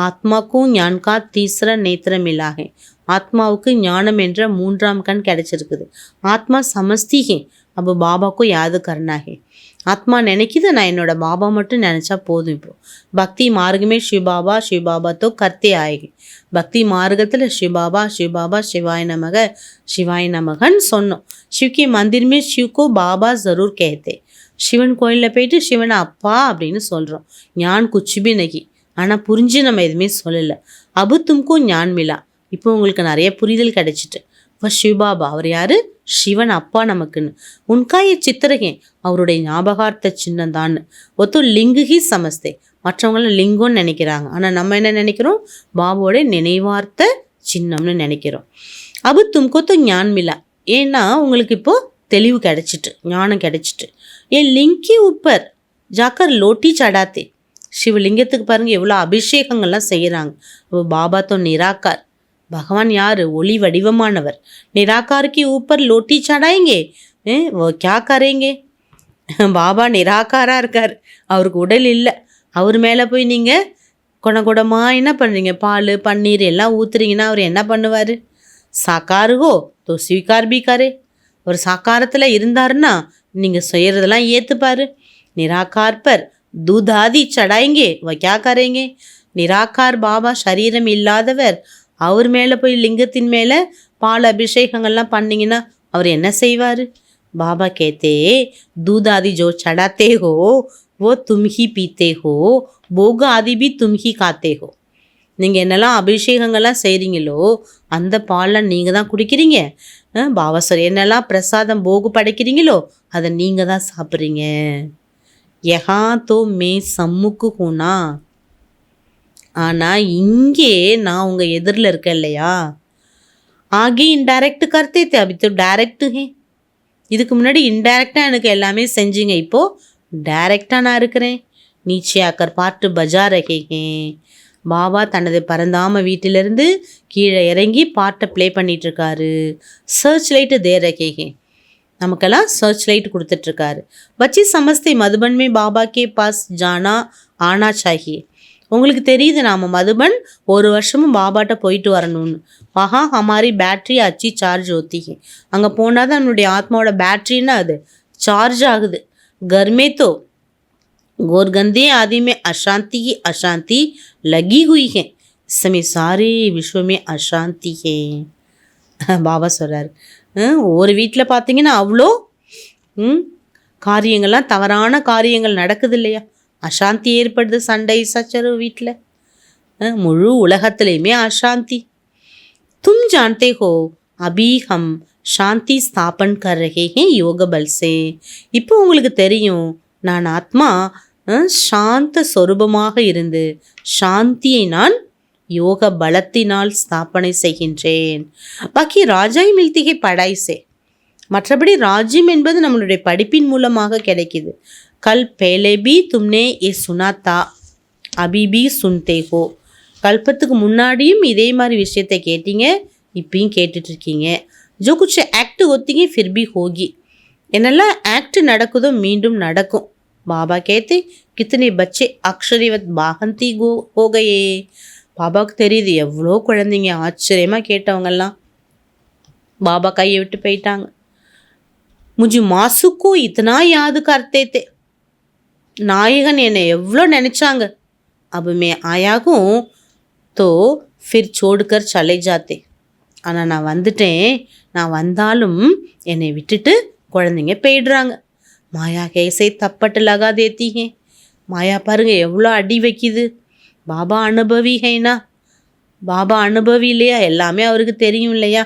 ஆத்மாக்கும் ஞான்கா தீஸ்ர நேத்திரம் இல்லாகே. ஆத்மாவுக்கு ஞானம் என்ற மூன்றாம் கண் கிடைச்சிருக்குது. ஆத்மா சமஸ்திகே அப்போ பாபாக்கும் யாது கர்ணாகே. ஆத்மா நினைக்கிது, நான் என்னோட பாபா மட்டும் நினச்சா போதும். இப்போ பக்தி மார்க்கமே சிவபாபா தோ கர்த்தே ஆயகி. பக்தி மார்க்கத்தில் சிவபாபா சிவாய நமகன்னு சொன்னோம். சிவகி மந்திரமே சிவக்கோ பாபா ஜரூர் கேத்தே. சிவன் கோயிலில் போயிட்டு சிவனை அப்பா அப்படின்னு சொல்கிறோம். ஞான் குச்சிபி நகி. ஆனால் புரிஞ்சு நம்ம எதுவுமே சொல்லலை. அபு தும்க்கும் ஞான் மிலா. இப்போ உங்களுக்கு நிறைய புரிதல் கிடைச்சிட்டு. இப்போ சிவபாபா அவர் யார்? சிவன் அப்பா நமக்குன்னு. உன்காய சித்திரகே அவருடைய ஞாபகார்த்த சின்னம் தான். ஒத்து லிங்குகி சமஸ்தே. மற்றவங்கள லிங்கம்னு நினைக்கிறாங்க, ஆனால் நம்ம என்ன நினைக்கிறோம்? பாபாவோட நினைவார்த்த சின்னம்னு நினைக்கிறோம். அபு தும்கோ ஞான் மிலா. ஏன்னா உங்களுக்கு இப்போது தெளிவு கிடைச்சிட்டு, ஞானம் கிடைச்சிட்டு. ஏன் லிங்கி உப்பர் ஜாக்கர் லோட்டி சடாத்தே. சிவலிங்கத்துக்கு பாருங்கள் எவ்வளோ அபிஷேகங்கள்லாம் செய்கிறாங்க. பாபா தோ நிராகார். பகவான் யார்? ஒளி வடிவமானவர். நிராகாருக்கு ஊப்பர் லோட்டி சடாயங்கே கே கரேங்கே. பாபா நிராகாராக இருக்கார், அவருக்கு உடல் இல்லை. அவர் மேலே போய் நீங்கள் குடமாக என்ன பண்ணுறீங்க? பால் பன்னீர் எல்லாம் ஊற்றுறீங்கன்னா அவர் என்ன பண்ணுவார்? சாக்காருகோ தோ ஸ்வீகார் பி கரே. ஒரு சாக்காரத்தில் இருந்தாருன்னா நீங்கள் செய்கிறதெல்லாம் ஏற்றுப்பார். நிராகார் பர் தூதாதி சடாயங்கே கே கரேங்கே. நிராகார் பாபா சரீரம் இல்லாதவர். அவர் மேலே போய் லிங்கத்தின் மேலே பால் அபிஷேகங்கள்லாம் பண்ணிங்கன்னா அவர் என்ன செய்வார்? பாபா கேத்தே दूध आदि जो चढ़ाते हो वो तुम ही पीते हो, भोग आदि भी तुम ही खाते हो. நீங்கள் என்னெல்லாம் அபிஷேகங்கள்லாம் செய்கிறீங்களோ அந்த பால்லாம் நீங்கள் தான் குடிக்கிறீங்க. பாபா சார் என்னெல்லாம் பிரசாதம் போகு படைக்கிறீங்களோ அதை நீங்கள் தான் சாப்பிட்றீங்க. யஹா தோ மே சம்முக்கு ஹூனா. ஆனால் இங்கே நான் உங்கள் எதிரில் இருக்கேன் இல்லையா. ஆகே இன்டைரக்ட் கர்த்தே தே, அபி தோ டைரக்ட் ஹே. இதுக்கு முன்னாடி இன்டைரக்டாக எனக்கு எல்லாமே செஞ்சீங்க, இப்போது டைரக்டாக நான் இருக்கிறேன். நீச்சே ஆக்கர் பாட்டு பஜா ரகே. பாபா தனது பரந்தாம வீட்டிலிருந்து கீழே இறங்கி பாட்டை ப்ளே பண்ணிகிட்ருக்காரு. சர்ச் லைட்டு தே ரகே. நமக்கெல்லாம் சர்ச் லைட் கொடுத்துட்ருக்காரு. பச்சி சமஸ்தே மதுபன்மே பாபா கே பாஸ் ஜானா ஆனா சாஹியே. உங்களுக்கு தெரியுது நாம் மதுபன் ஒரு வருஷமும் பாபாட்ட போயிட்டு வரணும்னு. வஹா ஹமாரி பேட்ரி அச்சி சார்ஜ் ஓத்திகே. அங்கே போனால் தான் நம்மளுடைய ஆத்மாவோட பேட்ரின்னா அது சார்ஜ் ஆகுது. கர்மே தோ गोरगंदे आदि में अशांति की अशांति लगी हुई है. इस समय सारे विश्व में अशांति है. பாபா சொல்கிறார், ஒரு வீட்டில் பார்த்தீங்கன்னா அவ்வளோ காரியங்கள்லாம் தவறான காரியங்கள் நடக்குது இல்லையா? அசாந்தி ஏற்படுது, சண்டை சச்சரவு வீட்டில். முழு உலகத்துலேயுமே அசாந்தி. तुम जानते हो अभी हम சாந்தி ஸ்தாபன் கர் ரஹே ஹே யோக பல் சே. இப்போ உங்களுக்கு தெரியும், நான் ஆத்மா சாந்த சொரூபமாக இருந்து சாந்தியை நான் யோக பலத்தினால் ஸ்தாபனை செய்கின்றேன். பாக்கி ராஜாய் மில்திகை படாய் சே. மற்றபடி ராஜ்யம் என்பது நம்மளுடைய படிப்பின் மூலமாக கிடைக்குது. கல் பேலே பி தும்னே ஏ சுனாத்தா அபி பி சுன்தே ஹோ. கல்பத்துக்கு முன்னாடியும் இதே மாதிரி விஷயத்தை கேட்டீங்க, இப்பயும் கேட்டுட்ருக்கீங்க. ஜோ குछ ஆக்ட் होती फिर भी होगी. என்னெல்லாம் ஆக்ட் நடக்குதோ மீண்டும் நடக்கும். பாபா கேத்து கித்தனை பச்சே அக்ஷரிவத் பாகந்தி हो गए. பாபாவுக்கு தெரியுது எவ்வளோ குழந்தைங்க ஆச்சரியமாக கேட்டவங்கெல்லாம் பாபா கையை விட்டு போயிட்டாங்க. முझे மாசுக்கோ இத்தனா யாद करते थे. நாயகன் என்னை எவ்வளோ நினச்சாங்க. अब मैं आया हूँ तो फिर छोड़कर चले जाते. ஆனால் நான் வந்துட்டேன், நான் வந்தாலும் என்னை விட்டுட்டு குழந்தைங்க போயிடுறாங்க. மாயா கேசை தப்பட்டு லகா தேத்தி ஹே. மாயா பாருங்க எவ்வளோ அடி வைக்கிது. பாபா அனுபவி ஹேனா, பாபா அனுபவி இல்லையா, எல்லாமே அவருக்கு தெரியும் இல்லையா.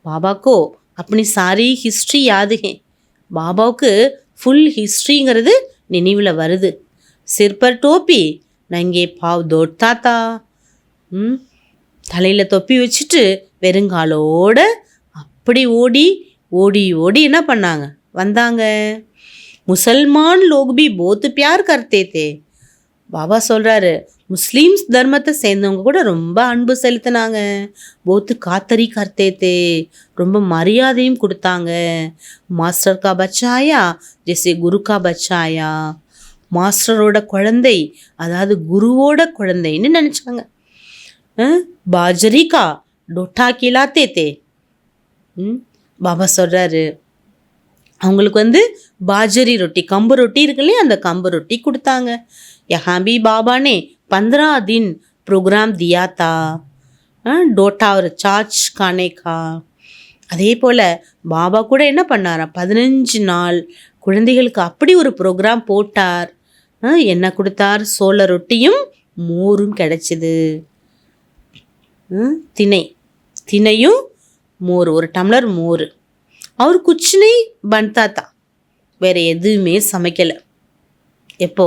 பாபாக்கோ அப்படி சாரி ஹிஸ்ட்ரி யாது ஹே. பாபாவுக்கு ஃபுல் ஹிஸ்ட்ரிங்கிறது நினைவில் வருது. சிற்பர் டோப்பி நங்கே பாவ் தோட்டாத்தா. தலையில் தொப்பி வச்சுட்டு வெறுங்காலோட அப்படி ஓடி ஓடி ஓடி என்ன பண்ணாங்க, வந்தாங்க. முசல்மான் லோக் பி போத் பியார் கர்த்தே தே. பாபா சொல்கிறாரு, முஸ்லீம்ஸ் தர்மத்தை சேர்ந்தவங்க கூட ரொம்ப அன்பு செலுத்தினாங்க. போத்து காத்தரி கர்த்தே தே, ரொம்ப மரியாதையும் கொடுத்தாங்க. மாஸ்டர் கா பச்சாயா ஜெய்சே குரு கா பச்சாயா. மாஸ்டரோட குழந்தை, அதாவது குருவோட குழந்தைன்னு நினச்சாங்க. பாஜரி கா டொட்டா கிலாத்தே தே. பாபா சொல்கிறாரு, அவங்களுக்கு பாஜரி ரொட்டி, கம்பு ரொட்டி இருக்கு இல்லையா, அந்த கம்பு ரொட்டி கொடுத்தாங்க. யஹாं भी बाबा ने 15 दिन प्रोग्राम दिया था डोटा और चाच खाने का. அதே போல் பாபா கூட என்ன பண்ணாராம், 15 நாள் குழந்தைகளுக்கு அப்படி ஒரு ப்ரோக்ராம் போட்டார். என்ன கொடுத்தார், சோள ரொட்டியும் மோரும் கிடைச்சிது. தினையும் மோர், ஒரு டம்ளர் மோர். அவர் குச்சினை பன்தாத்தா, வேறு எதுவுமே சமைக்கலை. எப்போ,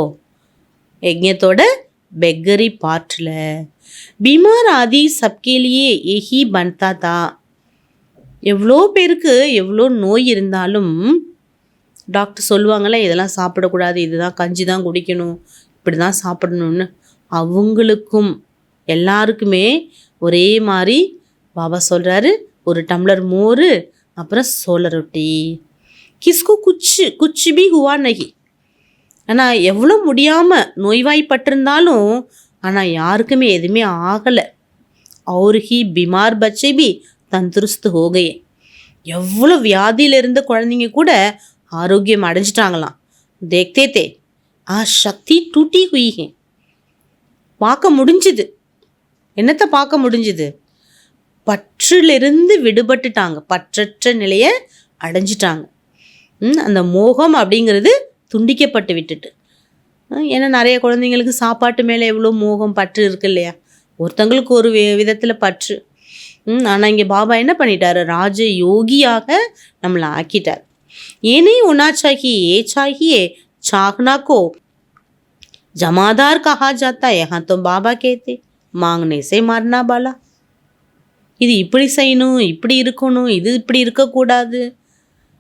யஜ்ஞத்தோட பெக்கரி பாட்டில். பீமார் ஆதி சப்கேலியே ஏஹி பன்தாத்தா. எவ்வளோ பேருக்கு எவ்வளோ நோய் இருந்தாலும் டாக்டர் சொல்லுவாங்களே, இதெல்லாம் சாப்பிடக்கூடாது, இதுதான் கஞ்சி தான் குடிக்கணும், இப்படி தான் சாப்பிடணும்னு. அவங்களுக்கும் எல்லாருக்குமே ஒரே மாதிரி பாபா சொல்கிறாரு, ஒரு டம்ளர் மோர், அப்புறம் சோள ரொட்டி. கிஸ்கோ குச்சி பி ஹுவா நகி. ஆனால் எவ்வளோ முடியாமல் நோய்வாய்ப்பட்டிருந்தாலும் ஆனால் யாருக்குமே எதுவுமே ஆகலை. और ही बीमार बच्चे भी तंदुरुस्त हो गए. எவ்வளோ வியாதியில் இருந்த குழந்தைங்க கூட ஆரோக்கியம் அடைஞ்சிட்டாங்களாம். देखते थे ஆ சக்தி டூட்டி हुई है. பார்க்க முடிஞ்சுது. என்னத்தை பார்க்க முடிஞ்சுது, பற்றிலிருந்து விடுபட்டுட்டாங்க, பற்றற்ற நிலையை அடைஞ்சிட்டாங்க. அந்த மோகம் அப்படிங்கிறது துண்டிக்கப்பட்டு விட்டுட்டு. ஏன்னா நிறைய குழந்தைங்களுக்கு சாப்பாட்டு மேலே எவ்வளோ மோகம் பற்று இருக்கு இல்லையா, ஒருத்தங்களுக்கு ஒரு விதத்தில் பற்று. ஆனால் இங்கே பாபா என்ன பண்ணிட்டாரு, ராஜ யோகியாக நம்மளை ஆக்கிட்டார். ஏனே உனா சாஹியே சாஹியே சாஹ்னா கோ ஜமாதார் கஹா ஜாத்தா யஹா தோ பாபா கேத்தே மாங்கனே சே மார்னா பாலா. இது இப்படி செய்யணும், இப்படி இருக்கணும், இது இப்படி இருக்கக்கூடாது,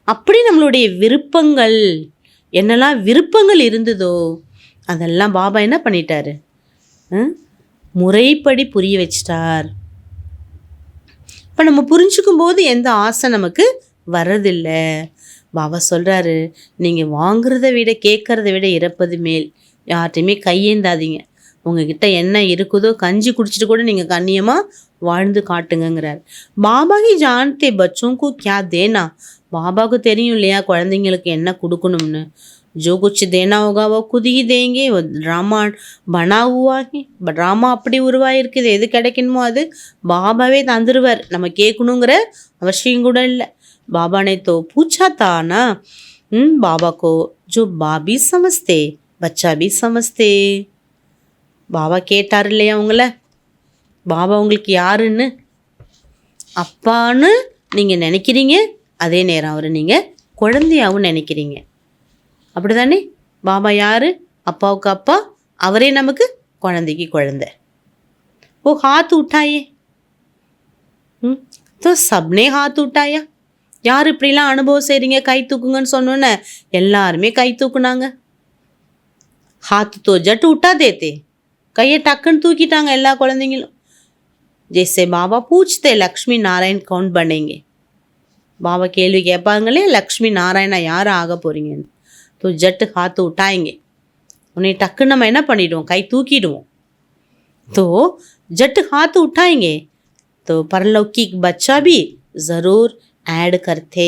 அப்படி நம்மளுடைய விருப்பங்கள் என்னெல்லாம் விருப்பங்கள் இருந்ததோ அதெல்லாம் பாபா என்ன பண்ணிட்டாரு, முறைப்படி புரிய வச்சிட்டார். இப்போ நம்ம புரிஞ்சுக்கும் போது எந்த ஆசை நமக்கு வர்றதில்லை. பாபா சொல்கிறாரு, நீங்கள் வாங்குறத விட கேட்குறத விட இறப்பது மேல். யார்கிட்டையுமே கையேந்தாதீங்க. உங்ககிட்ட என்ன இருக்குதோ கஞ்சி குடிச்சிட்டு கூட நீங்கள் கண்ணியமாக வாழ்ந்து காட்டுங்கிறார். பாபா ஹி ஜான்தே பச்சோங்கு கியா தேனா. பாபாவுக்கு தெரியும் இல்லையா குழந்தைங்களுக்கு என்ன கொடுக்கணும்னு. जो कुछ देना होगा वो खुद ही देंगे. वो ड्रामा बना हुआ है, ட்ராமா அப்படி உருவாயிருக்குது. எது கிடைக்கணுமோ அது பாபாவே தந்துடுவார், நம்ம கேட்கணுங்கிற அவசியம் கூட இல்லை. बाबा ने तो पूछा था ना, बाबा को जो बाप भी समझते बच्चा भी समझते. பாபா கேட்டார் இல்லையா உங்களை, பாபா உங்களுக்கு யாருன்னு? அப்பான்னு நீங்கள் நினைக்கிறீங்க, அதே நேரம் அவர் நீங்கள் குழந்தையாகவும் நினைக்கிறீங்க. அப்படி தானே? பாபா யார்? அப்பாவுக்கு அப்பா, அவரே நமக்கு குழந்தைக்கு குழந்தை. ஓ ஹாத் உட்டாயே. तो सबने हाथ उठाया. யார் இப்படிலாம் அனுபவம் செய்கிறீங்க கை தூக்குங்கன்னு சொன்னோன்னே எல்லாருமே கை தூக்குனாங்க. हाथ तो जट उठा देते, கையை டக்குன்னு தூக்கிட்டாங்க எல்லா குழந்தைங்களும். जैसे बाबा पूछते लक्ष्मी नारायण कौन बनेंगे, பாபா கேள்வி கேட்பாங்களே லக்ஷ்மி நாராயணா யார் ஆக போகிறீங்கன்னு. तो जट हाथ उठाएंगे, उन्हें டக்குன்னு நம்ம என்ன பண்ணிடுவோம், கை தூக்கிடுவோம். तो जट हाथ उठाएंगे तो परलौकिक बच्चा भी ज़रूर ऐड करते.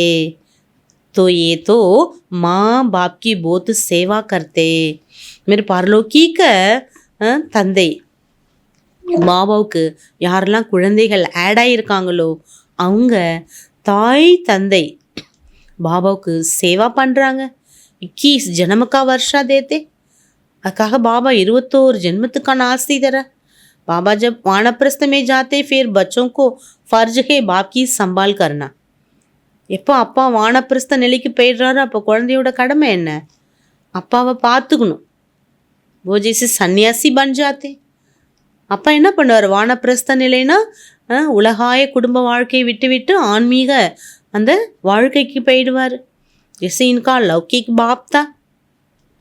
तो ये तो माँ बाप की बहुत सेवा करते. मेरे परलौकिक தந்தை பாபாவுக்கு யாரெல்லாம் குழந்தைகள் ஆட் ஆகியிருக்காங்களோ அவங்க தாய் தந்தை பாபாவுக்கு சேவா பண்ணுறாங்க. 21 जन्म का वर्षा देते. அதுக்காக பாபா 21 ஜென்மத்துக்கான ஆஸ்தி தர. बाबा जब वानप्रस्थ में जाते फिर बच्चों को फर्ज है बाप की संभाल करना. எப்போ அப்பா வானப்பிரஸ்த நிலைக்கு போயிடுறாரு அப்போ குழந்தையோட கடமை என்ன, அப்பாவை பார்த்துக்கணும். वो जैसे सन्यासी बन जाते. அப்பா என்ன பண்ணுவார், வானப்பிரஸ்த நிலைனா உலகாய குடும்ப வாழ்க்கையை விட்டு விட்டு ஆன்மீக அந்த வாழ்க்கைக்கு போயிடுவார். जैसे इनका लौकिक बाप था,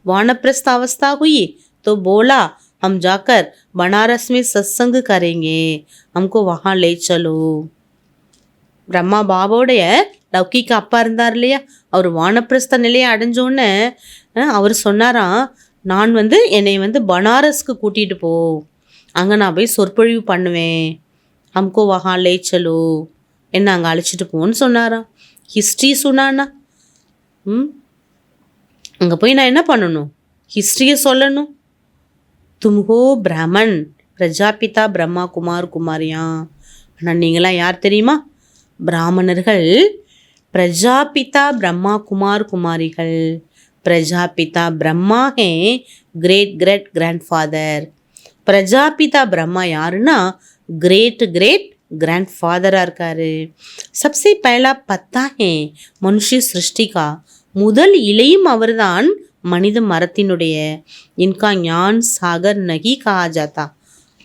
वानप्रस्थ अवस्था हुई तो बोला हम जाकर बनारस में सत्संग करेंगे, हमको वहाँ ले चलो. பிரம்மா பாபாவுடைய லௌகிக்க அப்பா இருந்தார் இல்லையா, அவர் வானப்பிரஸ்த நிலையை அடைஞ்சோன்னே அவர் சொன்னாராம், நான் என்னை பனாரஸ்க்கு கூட்டிகிட்டு போ, அங்கே நான் போய் சொற்பொழிவு பண்ணுவேன். हमको वहाँ ले चलो, என்ன அங்கே அழைச்சிட்டு போன்னு சொன்னாராம். ஹிஸ்ட்ரி சொன்னானா, அங்கே போய் நான் என்ன பண்ணணும், ஹிஸ்ட்ரியை சொல்லணும். तुम हो ब्राह्मण प्रजापिता ब्रह्मा कुमार कुमारियाँ. ஆனால் நீங்களாம் யார் தெரியுமா, பிராமணர்கள், பிரஜாபிதா பிரம்மா குமார் குமாரிகள். Prajapita Brahma he great great grand father. Prajapita Brahma யாருன்னா கிரேட் கிரேட் கிராண்ட் ஃபாதராக இருக்காரு. சப்சே பहला पत्ता है மனுஷ சிருஷ்டிகா, முதல் இலையும் அவர்தான் மனித மரத்தினுடைய. இன்கா ஞான் சாகர் நகி கஹா ஜாத்தா,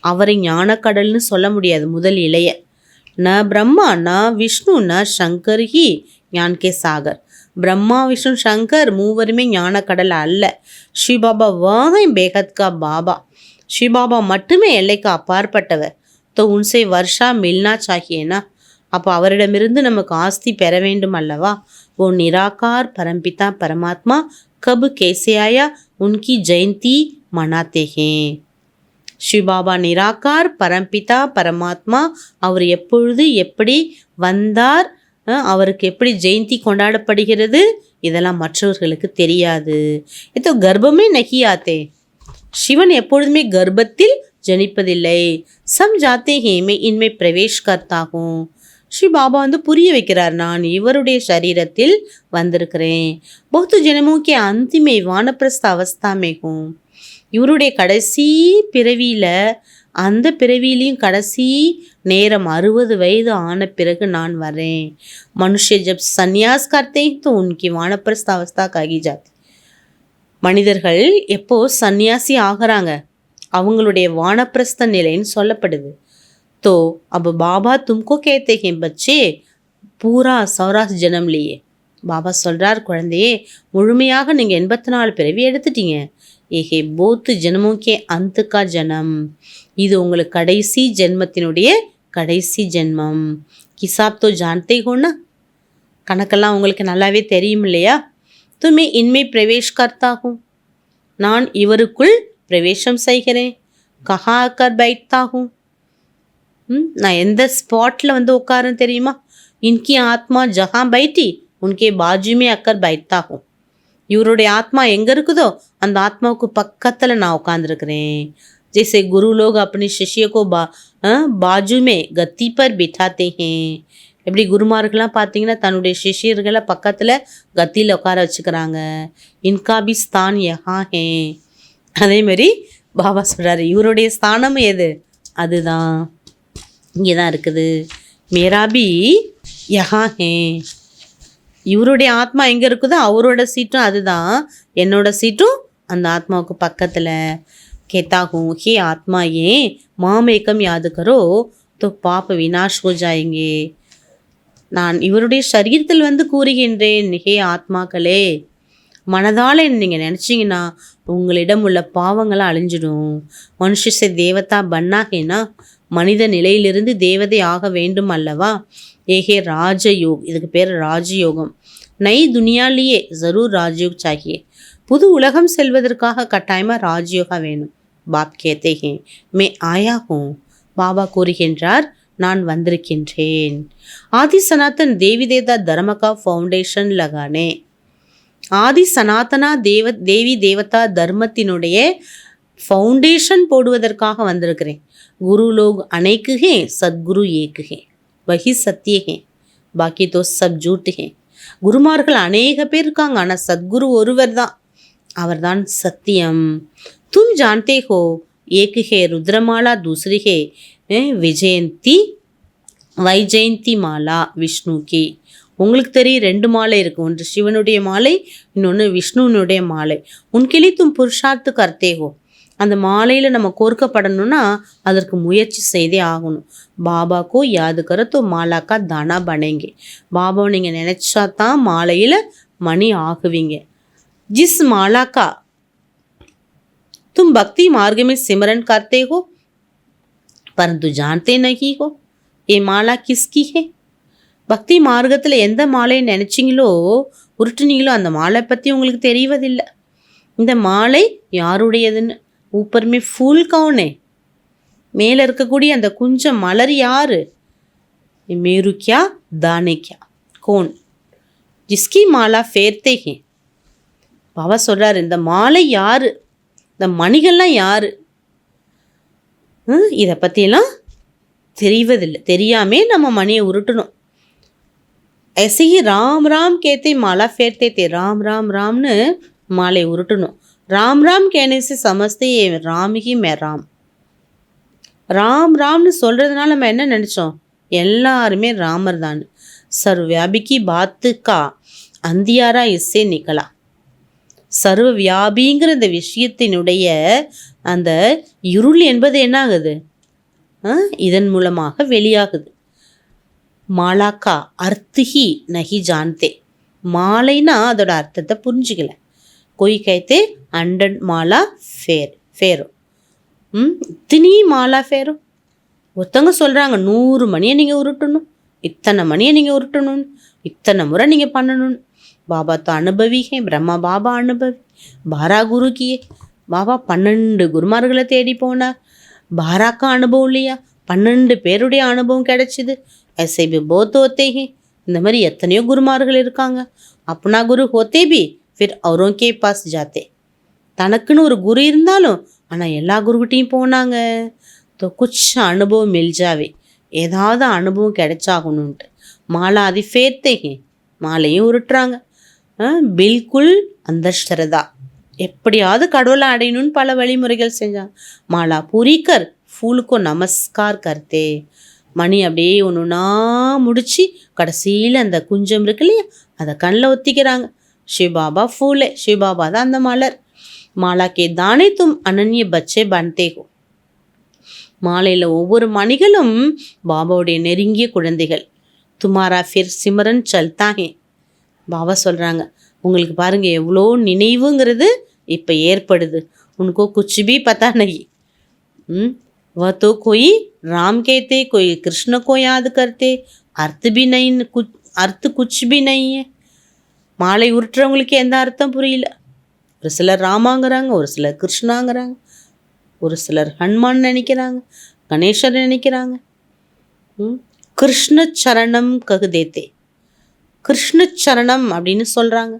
அவரை ஞானக்கடல்னு சொல்ல முடியாது முதல் இலைய. ந பிரம்மா ந விஷ்ணு ந Shankar he Gyan K Sagar. Brahma Vishnu Shankar மூவருமே ஞானக்கடல் அல்ல. ஸ்ரீபாபா வாகை பேகத் கா பாபா, ஸ்ரீபாபா மட்டுமே எல்லைக்கு அப்பாற்பட்டவர். तो उनसे वर्षा मिलना चाहिए ना, அப்போ அவரிடமிருந்து நமக்கு ஆஸ்தி பெற வேண்டும் அல்லவா. वो निराकार परमपिता परमात्मा कब कैसे आया, उनकी जयंती मनाते हैं. ஸ்ரீ பாபா நிராகார் பரம்பிதா பரமாத்மா, அவர் எப்பொழுது எப்படி வந்தார், அவருக்கு எப்படி ஜெயந்தி கொண்டாடப்படுகிறது, இதெல்லாம் மற்றவர்களுக்கு தெரியாது. இதோ கர்ப்பமே நகி ஆத்தே, சிவன் எப்பொழுதுமே கர்ப்பத்தில் ஜனிப்பதில்லை. சம் ஜாத்தே ஹேமே இன்மை பிரவேஷ் கர்த்தாகும். ஸ்ரீ பாபா புரிய வைக்கிறார், நான் இவருடைய சரீரத்தில் வந்திருக்கிறேன். பௌத்த ஜனமுக்கே அந்திமே வானப்பிரஸ்த அவஸ்தாமேகும், இவருடைய கடைசி பிறவியில், அந்த பிறவியிலையும் கடைசி நேரம் 60 வயது ஆன பிறகு நான் வரேன். மனுஷ ஜப் சந்நியாஸ் கர்த்தே तो उनकी வானப்பிரஸ்த அவஸ்தா ககி ஜாத்தி. மனிதர்கள் எப்போ சந்நியாசி ஆகிறாங்க, அவங்களுடைய வானப்பிரஸ்த நிலைன்னு சொல்லப்படுது. तो अब बाबा तुमको कहते हैं बच्चे पूरा 100 जन्म लिए. பாபா சொல்கிறார், குழந்தையே முழுமையாக நீங்கள் 84 பிறவி எடுத்துட்டீங்க. ஏஹே போத்து ஜென்மோக்கே அந்துக்கா ஜனம், இது உங்களுக்கு கடைசி ஜென்மத்தினுடைய கடைசி ஜென்மம். கிசாப் தோ ஜான்தே ஹோனா, கணக்கெல்லாம் உங்களுக்கு நல்லாவே தெரியும் இல்லையா. துமே இன்மை பிரவேஷ் கர்த்தாகும், நான் இவருக்குள் பிரவேசம் செய்கிறேன். கஹா ஆக்கர் பைத்தாகும், நான் எந்த ஸ்பாட்டில் உட்காரன்னு தெரியுமா. இன்கி ஆத்மா ஜஹா பைட்டி உன்கே பாஜுமே அக்கர் பைத்தாகும், இவருடைய ஆத்மா எங்கே இருக்குதோ அந்த ஆத்மாவுக்கு பக்கத்தில் நான் உட்காந்துருக்கிறேன். जैसे गुरु लोग अपने शिष्य को बाजू में गद्दी पर बिठाते हैं, எப்படி குருமார்கள்லாம் பார்த்தீங்கன்னா தன்னுடைய சிஷ்யர்களை பக்கத்தில் கத்தியில் உட்கார வச்சுக்கிறாங்க. இன்காபி ஸ்தான் யஹா ஹே. அதே மாதிரி பாபா சொல்கிறாரு, இவருடைய ஸ்தானம் எது? அதுதான் இங்கே தான் இருக்குது. மேராபி யஹா ஹே. இவருடைய ஆத்மா எங்கே இருக்குதோ அவரோட சீட்டும் அதுதான், என்னோட சீட்டும் அந்த ஆத்மாவுக்கு பக்கத்தில். कहता हूँ हे आत्मा ये माम एकम याद करो तो पाप विनाश हो जाएंगे. நான் இவருடைய சரீரத்தில் வந்து கூறுகின்றேன், ஹே ஆத்மாக்களே, மனதால் நீங்கள் நினச்சிங்கன்னா உங்களிடம் உள்ள பாவங்களை அழிஞ்சிடும். மனுஷ தேவதா பண்ணாகேனா, மனித நிலையிலிருந்து தேவதை ஆக வேண்டும் அல்லவா? ஏஹே ராஜயோக், இதுக்கு பேர் ராஜயோகம். நை துனியாலேயே ஜரூர் ராஜயோக் சாகியே. புது உலகம் செல்வதற்காக கட்டாயமாக ராஜயோகா வேணும். பாப் கேத்தே ஹே மே ஆயா ஹூம். பாபா கூறுகின்றார், நான் வந்திருக்கின்றேன். ஆதி சனாதன் தேவி தேவதா தர்மகா ஃபவுண்டேஷன் லகானே. ஆதி சனாதனா தேவி தேவதா தர்மத்தினுடைய ஃபவுண்டேஷன் போடுவதற்காக வந்திருக்கிறேன். குரு லோக் அனைக்கு ஹே, சத்குரு ஏக்கு ஹே, வஹி சத்திய ஹே, பாக்கி தோ சப் ஜூட் ஹே. குருமார்கள் அநேக பேர் இருக்காங்க, ஆனால் சத்குரு ஒருவர் தான், அவர்தான் சத்தியம். तुम जानते हो एक है रुद्रमाला, दूसरी है விஜயந்தி வைஜெயந்தி மாலா விஷ்ணு கி. உங்களுக்கு தெரியும் 2 மாலை இருக்குது, ஒன்று சிவனுடைய மாலை, இன்னொன்று விஷ்ணுனுடைய மாலை. உன்கிளி தும் புருஷார்த்து கர்த்தே ஹோ. அந்த மாலையில் நம்ம கோர்க்கப்படணும்னா அதற்கு முயற்சி செய்தே ஆகணும். பாபாக்கோ யாது கரத்தோ மாலாக்கா தானா பனேங்க. பாபாவை நீங்கள் நினச்சா தான் மாலையில் மணி ஆகுவீங்க. ஜிஸ் மாலாக்கா तुम भक्ति मार्ग में सिमरन करते हो परंतु जानते नहीं हो ये माला किसकी है. பக்தி மார்க்கத்தில் எந்த மாலையை நினச்சிங்களோ உருட்டுனீங்களோ அந்த மாலை பற்றி உங்களுக்கு தெரிவதில்லை. இந்த மாலை யாருடையதுன்னு. ஊப்பர்மே ஃபூல் கவுனே, மேலே இருக்கக்கூடிய அந்த குஞ்சம் மலர் யாரு? மேரு கியா தானே கியா கோன் ஜிஸ்கி மாலா ஃபேர்த்தே ஹே. பாபா சொல்கிறார், இந்த மாலை யாரு, இந்த மணிகள்லாம் யார்? இதை பற்றியெல்லாம் தெரிவதில்லை. தெரியாமே நம்ம மணியை உருட்டணும். ऐसे ही राम राम कहते माला फेरते थे. राम राम रामனு மாலை உருட்டணும். राम राम कहने से समझते ये राम ही मैं राम. ராம் ராம்னு சொல்கிறதுனால நம்ம என்ன நினச்சோம்? எல்லாருமே ராமர் தான். சர்வவியாபிக்கு பாத்துக்கா அந்தியாரா இஸ்ஸே நிக்கலா. சர்வ வியாபிங்கிற இந்த விஷயத்தினுடைய அந்த இருள் என்பது என்ன ஆகுது? இதன் மூலமாக வெளியாகுது. மாலாக்கா அர்த்தஹி நஹி ஜான்தே. மாலைனா அதோட அர்த்தத்தை புரிஞ்சுக்கல. கொய் கைத்தே 100 மாலா ஃபேரோ. இத்தனி மாலா ஃபேரோ. ஒருத்தவங்க சொல்கிறாங்க 100 மணியை நீங்கள் உருட்டணும், இத்தனை மணியை நீங்கள் உருட்டணும், இத்தனை முறை நீங்கள் பண்ணணும்னு. பாபா तो அனுபவி ஹே, பிரம்மா பாபா அனுபவி. 12 குரு கியே. பாபா 12 குருமார்களை தேடி போனார். 12 அனுபவம் இல்லையா? 12 பேருடைய அனுபவம் கிடைச்சிது. ऐसे भी बहुत होते हैं. இந்த மாதிரி எத்தனையோ குருமார்கள் இருக்காங்க. अपना குரு होते भी फिर औरों के पास जाते. தனக்குன்னு ஒரு குரு இருந்தாலும் ஆனால் எல்லா குருக்கிட்டையும் போனாங்க. तो कुछ அனுபவம் मिल जावे. ஏதாவது அனுபவம் கிடைச்சாகணுன்ட்டு மாலா அதி ஃபேர்த்தே ஹே. மாலையும் உருட்டுறாங்க. பில்குல் அந்த ஸ்ரதா, எப்படியாவது கடவுளை அடையணும்னு பல வழிமுறைகள் செஞ்சாங்க. மாலா பூரிக்கர் ஃபூலுக்கோ நமஸ்கார் கர்த்தே. மணி அப்படியே ஒன்றுனா முடிச்சு கடைசியில் அந்த குஞ்சம் இருக்கு இல்லையா, அதை கண்ணில் ஒத்திக்கிறாங்க. சிவபாபா ஃபூலே, சிவபாபா தான் அந்த மலர். மாலா கே தானே தும் அனன்ய பச்சே பன்தேகோ. மாலையில் ஒவ்வொரு மணிகளும் பாபாவுடைய நெருங்கிய குழந்தைகள். துமாரா ஃபிர் சிமரன் சல்தா ஹே. பாபா சொல்கிறாங்க, உங்களுக்கு பாருங்கள் எவ்வளோ நினைவுங்கிறது இப்போ ஏற்படுது. உனக்கோ குச் பி பத்தா நஹி. वह तो कोई राम कहते, कोई कृष्ण को याद करते, अर्थ भी नहीं, अर्थ कुछ भी नहीं है. மாலை உருட்டுறவங்களுக்கு எந்த அர்த்தம் புரியல. ஒரு சிலர் ராமாங்கிறாங்க, ஒரு சிலர் கிருஷ்ணாங்கிறாங்க, ஒரு சிலர் ஹனுமான் நினைக்கிறாங்க, கணேசர் நினைக்கிறாங்க. கிருஷ்ண சரணம் ககுதேத்தே. கிருஷ்ண சரணம் அப்படின்னு சொல்கிறாங்க.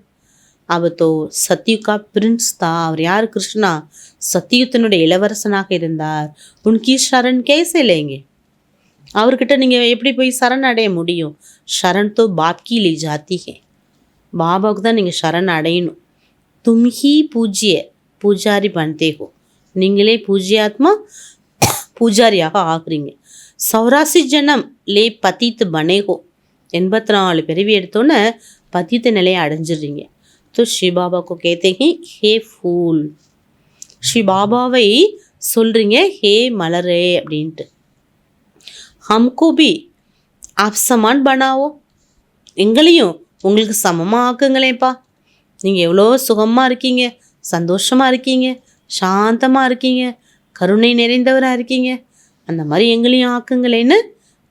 அவ தோ சத்யுகா பிரின்ஸ் தா. அவர் யார்? கிருஷ்ணா சத்தியுத்தினுடைய இளவரசனாக இருந்தார். உன்கி சரண் கேசே லேங்கே. அவர்கிட்ட நீங்கள் எப்படி போய் சரண் அடைய முடியும்? ஷரண் தோ பாப்கி லி ஜாத்தி ஹே. பாபாவுக்கு தான் நீங்கள் சரண் அடையணும். தும் ஹி பூஜ்ய பூஜாரி பன்தே ஹோ. நீங்களே பூஜ்யாத்மா பூஜாரியாக ஆகுறீங்க. 84 ஜனம் லே பதித் பனே ஹோ. 84 பிறவி எடுத்தோன்னே பதித்த நிலையை அடைஞ்சிடுறீங்க. तो शिव बाबा को कहते हैं हे फूल. शिव बाबाவை சொல்கிறீங்க ஹே மலரே அப்படின்ட்டு. हमको भी आप समान बनाओ. எங்களையும் உங்களுக்கு சமமாக ஆக்குங்களேப்பா. நீங்கள் எவ்வளோ சுகமாக இருக்கீங்க, சந்தோஷமாக இருக்கீங்க, சாந்தமாக இருக்கீங்க, கருணை நிறைந்தவராக இருக்கீங்க. அந்த மாதிரி எங்களையும் ஆக்குங்களேன்னு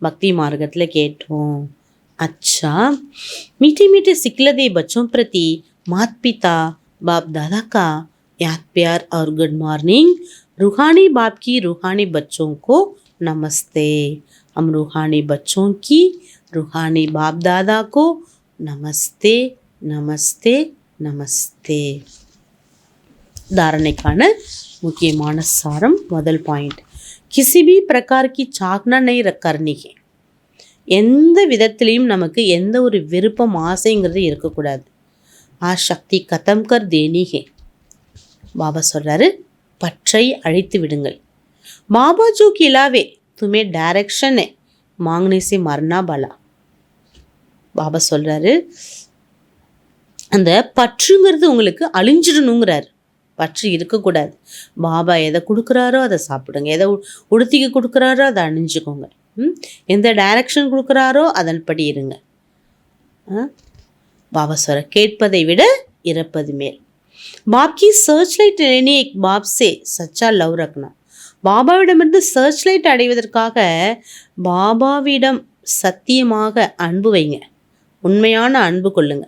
பக்தி மார்க்கத்தில் கேட்டோம். अच्छा मीठे मीठे सिखलदे बच्चों प्रति माता पिता बाप दादा का याद प्यार और गुड मॉर्निंग. रूहानी बाप की रूहानी बच्चों को नमस्ते. हम रूहानी बच्चों की रूहानी बाप दादा को नमस्ते नमस्ते नमस्ते. धारणेக்கான முக்கியமான சாரம். முதல் பாயிண்ட், किसी भी प्रकार की चाहना नहीं करनी है. எந்த விதத்திலையும் நமக்கு எந்த ஒரு விருப்பம் ஆசைங்கிறது இருக்கக்கூடாது. ஆ சக்தி கதம் கர் தேனி ஹே. பாபா சொல்கிறாரு, பற்றை அழித்து விடுங்கள். பாபா ஜோ கிலாவே துமே டைரக்ஷன் மாங்கனே சே மர்னா பலா. பாபா சொல்கிறாரு, அந்த பற்றுங்கிறது உங்களுக்கு அழிஞ்சிடணுங்கிறார். பற்று இருக்கக்கூடாது. பாபா எதை கொடுக்குறாரோ அதை சாப்பிடுங்க, எதை உடுத்திக்கு கொடுக்குறாரோ அதை அணிஞ்சுக்கோங்க, எந்த டைரக்ஷன் கொடுக்குறாரோ அதன்படி இருங்க. பாபா சொல்ற, கேட்பதை விட இறப்பது மேல். பாப்கி சர்ச் லைட் लेने एक बाप से सच्चा लव रखना. பாபாவிடமிருந்து சர்ச் லைட் அடைவதற்காக பாபாவிடம் சத்தியமாக அன்பு வைங்க, உண்மையான அன்பு கொள்ளுங்க.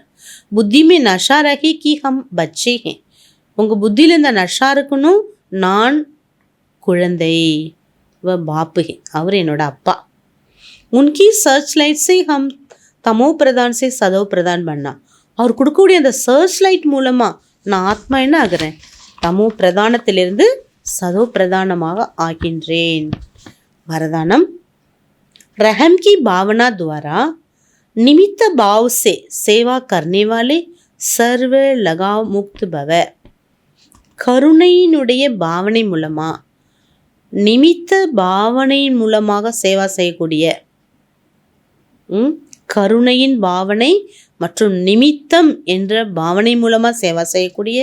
புத்திமே நஷா ரஹே கி ஹம் பச்சே ஹே. உங்கள் புத்தியில் இந்த நஷா இருக்கணும், நான் குழந்தை, வ பாப்பு ஹே, அவர் என்னோட அப்பா. உன்கி சர்ச் லைட் சே ஹம் தமோ பிரதான் சே சதோ பிரதான் பண்ணா. அவர் கொடுக்கக்கூடிய அந்த சர்ச் லைட் மூலமாக நான் ஆத்மா என்ன ஆகிறேன்? தமோ பிரதானத்திலிருந்து சதோ பிரதானமாக ஆகின்றேன். வரதானம், रहम की भावना द्वारा निमित्त भाव से सेवा करने वाले सर्व लगाव मुक्त भव. கருணையினுடைய பாவனை மூலமாக, நிமித்த பாவனையின் மூலமாக சேவா செய்யக்கூடிய, கருணையின் பாவனை மற்றும் நிமித்தம் என்ற பாவனை மூலமாக சேவா செய்யக்கூடிய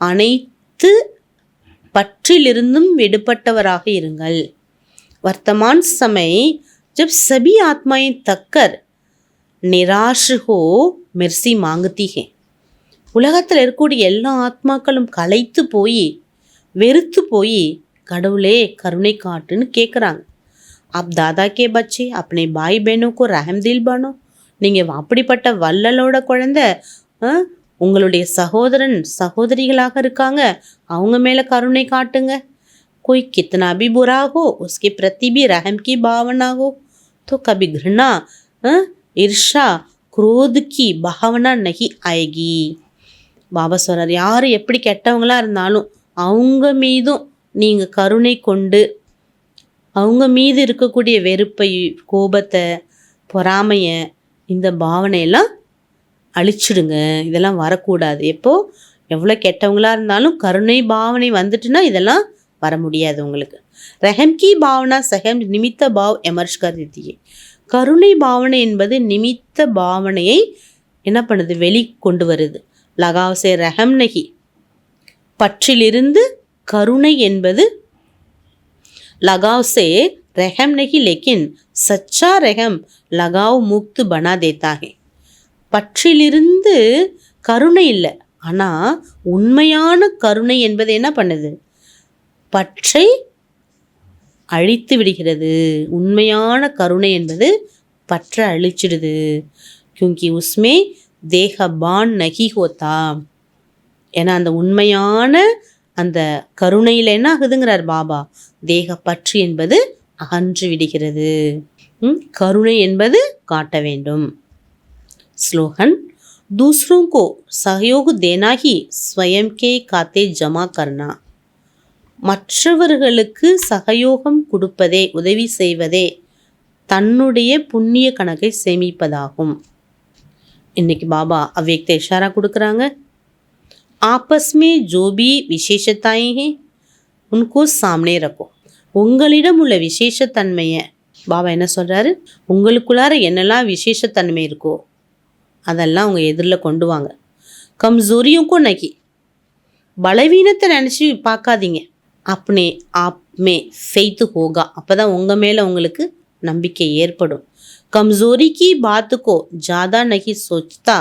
அனைத்து பற்றிலிருந்தும் விடுபட்டவராக இருங்கள். வர்த்தமான் समय जब सभी आत्माएं तक्कर निराश हो मिर्सी मांगती है. உலகத்தில் இருக்கக்கூடிய எல்லா ஆத்மாக்களும் களைத்து போய் வெறுத்து போய் கடவுளே கருணை காட்டுன்னு கேட்குறாங்க. அப் தாதா கே பச்சே அப்பனே பாய் பहनों ரஹம் தில் பனோ. நீங்கள் அப்படிப்பட்ட வள்ளலோட குழந்தை, உங்களுடைய சகோதரன் சகோதரிகளாக இருக்காங்க, அவங்க மேலே கருணை காட்டுங்க. कोई कितना भी बुरा हो उसके प्रति भी रहम की भावना हो तो कभी घृणा ईर्षा क्रोध की भावना नहीं आएगी. பாபா சொல்கிறார், யார் எப்படி கெட்டவங்களாக இருந்தாலும் அவங்க மீதும் நீங்கள் கருணை கொண்டு அவங்க மீது இருக்கக்கூடிய வெறுப்பை, கோபத்தை, பொறாமையை, இந்த பாவனையெல்லாம் அழிச்சிடுங்க. இதெல்லாம் வரக்கூடாது. எப்போது எவ்வளோ கெட்டவங்களாக இருந்தாலும் கருணை பாவனை வந்துட்டுன்னா இதெல்லாம் வர முடியாது உங்களுக்கு. ரஹம் கி பாவனா சஹம் நிமித்த பாவ் எமர்ஷ் கர் தேती है. கருணை பாவனை என்பது நிமித்த பாவனையை என்ன பண்ணுது? வெளி கொண்டு வருது. லகாவ் சே ரஹம் நஹி, பற்றிலிருந்து கருணை என்பது लगाव से रहम नहीं लेकिन सच्चा रहम लगाव मुक्त बना देता है. பற்றிலிருந்து கருணை இல்லை, ஆனால் உண்மையான கருணை என்பது என்ன பண்ணுது? பற்றை அழித்து விடுகிறது. உண்மையான கருணை என்பது பற்றை அழிச்சிடுது. क्योंकि उसमें தேகபான் நகி ஹோத்தா. ஏன்னா அந்த உண்மையான அந்த கருணையில் என்ன ஆகுதுங்கிறார் பாபா? தேக பற்று என்பது அகன்று விடுகிறது. கருணை என்பது காட்ட வேண்டும். ஸ்லோகன், दूसरों को सहयोग देना ही स्वयं के खाते जमा करना. மற்றவர்களுக்கு சகயோகம் கொடுப்பதே, உதவி செய்வதே தன்னுடைய புண்ணிய கணக்கை சேமிப்பதாகும். இன்னைக்கு பாபா அவ்யக்த இஷாரா கொடுக்குறாங்க. ஆப்பஸ் மே ஜோ பி விசேஷத்தாயே ஹே உன்கோ சாமனே ரக்கோ. உங்களிடம் உள்ள விசேஷத்தன்மையை பாபா என்ன சொல்கிறாரு, உங்களுக்குள்ளார என்னெல்லாம் விசேஷத்தன்மை இருக்கோ அதெல்லாம் அவங்க எதிரில் கொண்டு வாங்க. கம்ஜோரியும் நகி, பலவீனத்தை நினச்சி பார்க்காதீங்க. அப்னே ஆப்மே ஃபெய்த்து ஹோகா, அப்போ தான் உங்கள் மேலே உங்களுக்கு நம்பிக்கை ஏற்படும். கம்ஜோரி கி பாத்து கோ ஜாதா நகி சோச்தா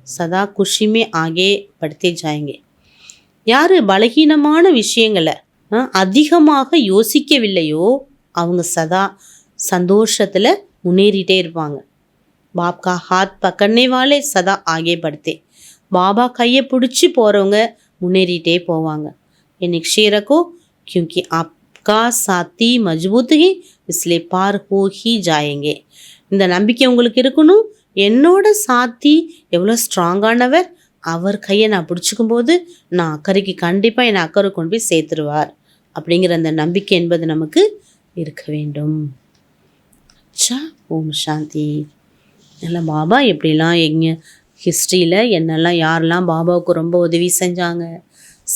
சதா குஷிமே ஆகே படுத்தே ஜாயங்க. யார் பலகீனமான விஷயங்களை அதிகமாக யோசிக்கவில்லையோ அவங்க சதா சந்தோஷத்தில் முன்னேறிட்டே இருப்பாங்க. பாப்கா ஹாத் பக்கடனே வாலே சதா ஆகே படுத்தே, பாபா கையை பிடிச்சி போகிறவங்க முன்னேறிட்டே போவாங்க. இன்னைக்கு ஷேரக்கோ क्योंकि आपका साथी मजबूत है इसलिए पार हो ही जाएंगे. இந்த நம்பிக்கை உங்களுக்கு இருக்கணும். என்னோட சாத்தி எவ்வளோ ஸ்ட்ராங்கானவர், அவர் கையை நான் பிடிச்சிக்கும் போது நான் அக்கறைக்கு கண்டிப்பாக என்னை அக்கறை கொண்டு போய் சேர்த்துருவார் அப்படிங்கிற அந்த நம்பிக்கை என்பது நமக்கு இருக்க வேண்டும். ஓம் சாந்தி. எல்லாம் பாபா எப்படிலாம் எங்கள் ஹிஸ்ட்ரியில் என்னெல்லாம் யாரெல்லாம் பாபாவுக்கு ரொம்ப உதவி செஞ்சாங்க,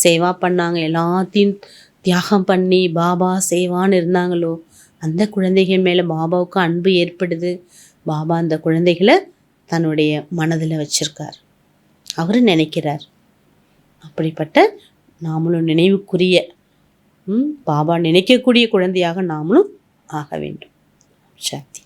சேவா பண்ணாங்க, எல்லாத்தையும் தியாகம் பண்ணி பாபா சேவான்னு இருந்தாங்களோ அந்த குழந்தைகள் மேலே பாபாவுக்கு அன்பு ஏற்படுது. பாபா அந்த குழந்தைகளை தன்னுடைய மனதில் வச்சிருக்கார், அவர் நினைக்கிறார். அப்படிப்பட்ட நாமளும் நினைவுக்குரிய பாபா நினைக்கக்கூடிய குழந்தையாக நாமளும் ஆக வேண்டும். சக்தி.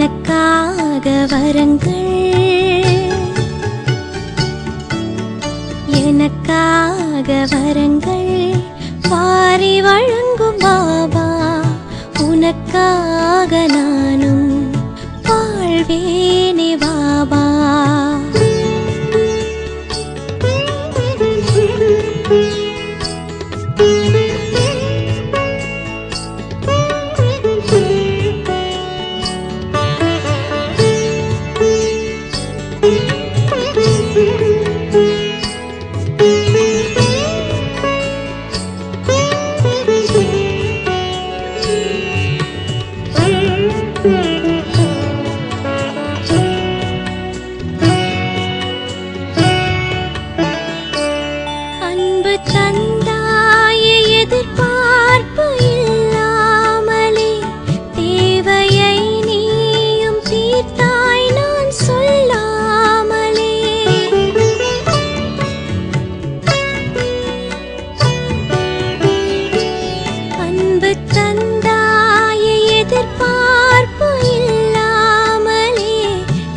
எனக்காக வரங்கள், எனக்காக வரங்கள் வாரி வழங்கும் பாபா, உனக்காக நானும் வாழ்வேனே பாபா. அன்பு தந்தாயே எதிர்பார்ப்பு இல்லாமலே, தேவையை நீயும் தீர்த்தாய் நான் சொல்லாமலே. அன்பு தந்தாயே எதிர்பார்ப்பு இல்லாமலே,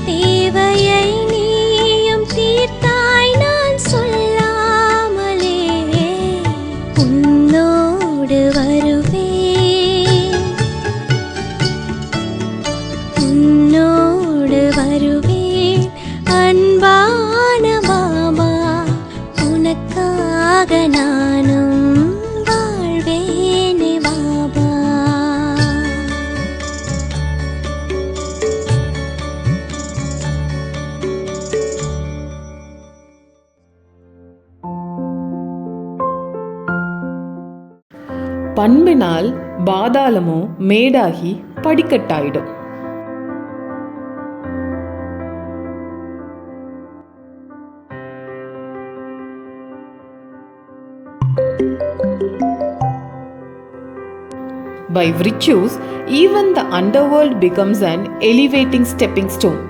தேவையை நீயும் தீர்த்தாய் நான் சொல்லாமலே. உன்னோடு வருவேன், உன்னோடு வருவேன் அன்பான பாபா, உனக்காக நானும் வாழ்வேனே Baba. பண்பினால் பாதாளமோ மேடாகி படிக்கட்டாயிடும். By virtues, even the underworld becomes an elevating stepping stone.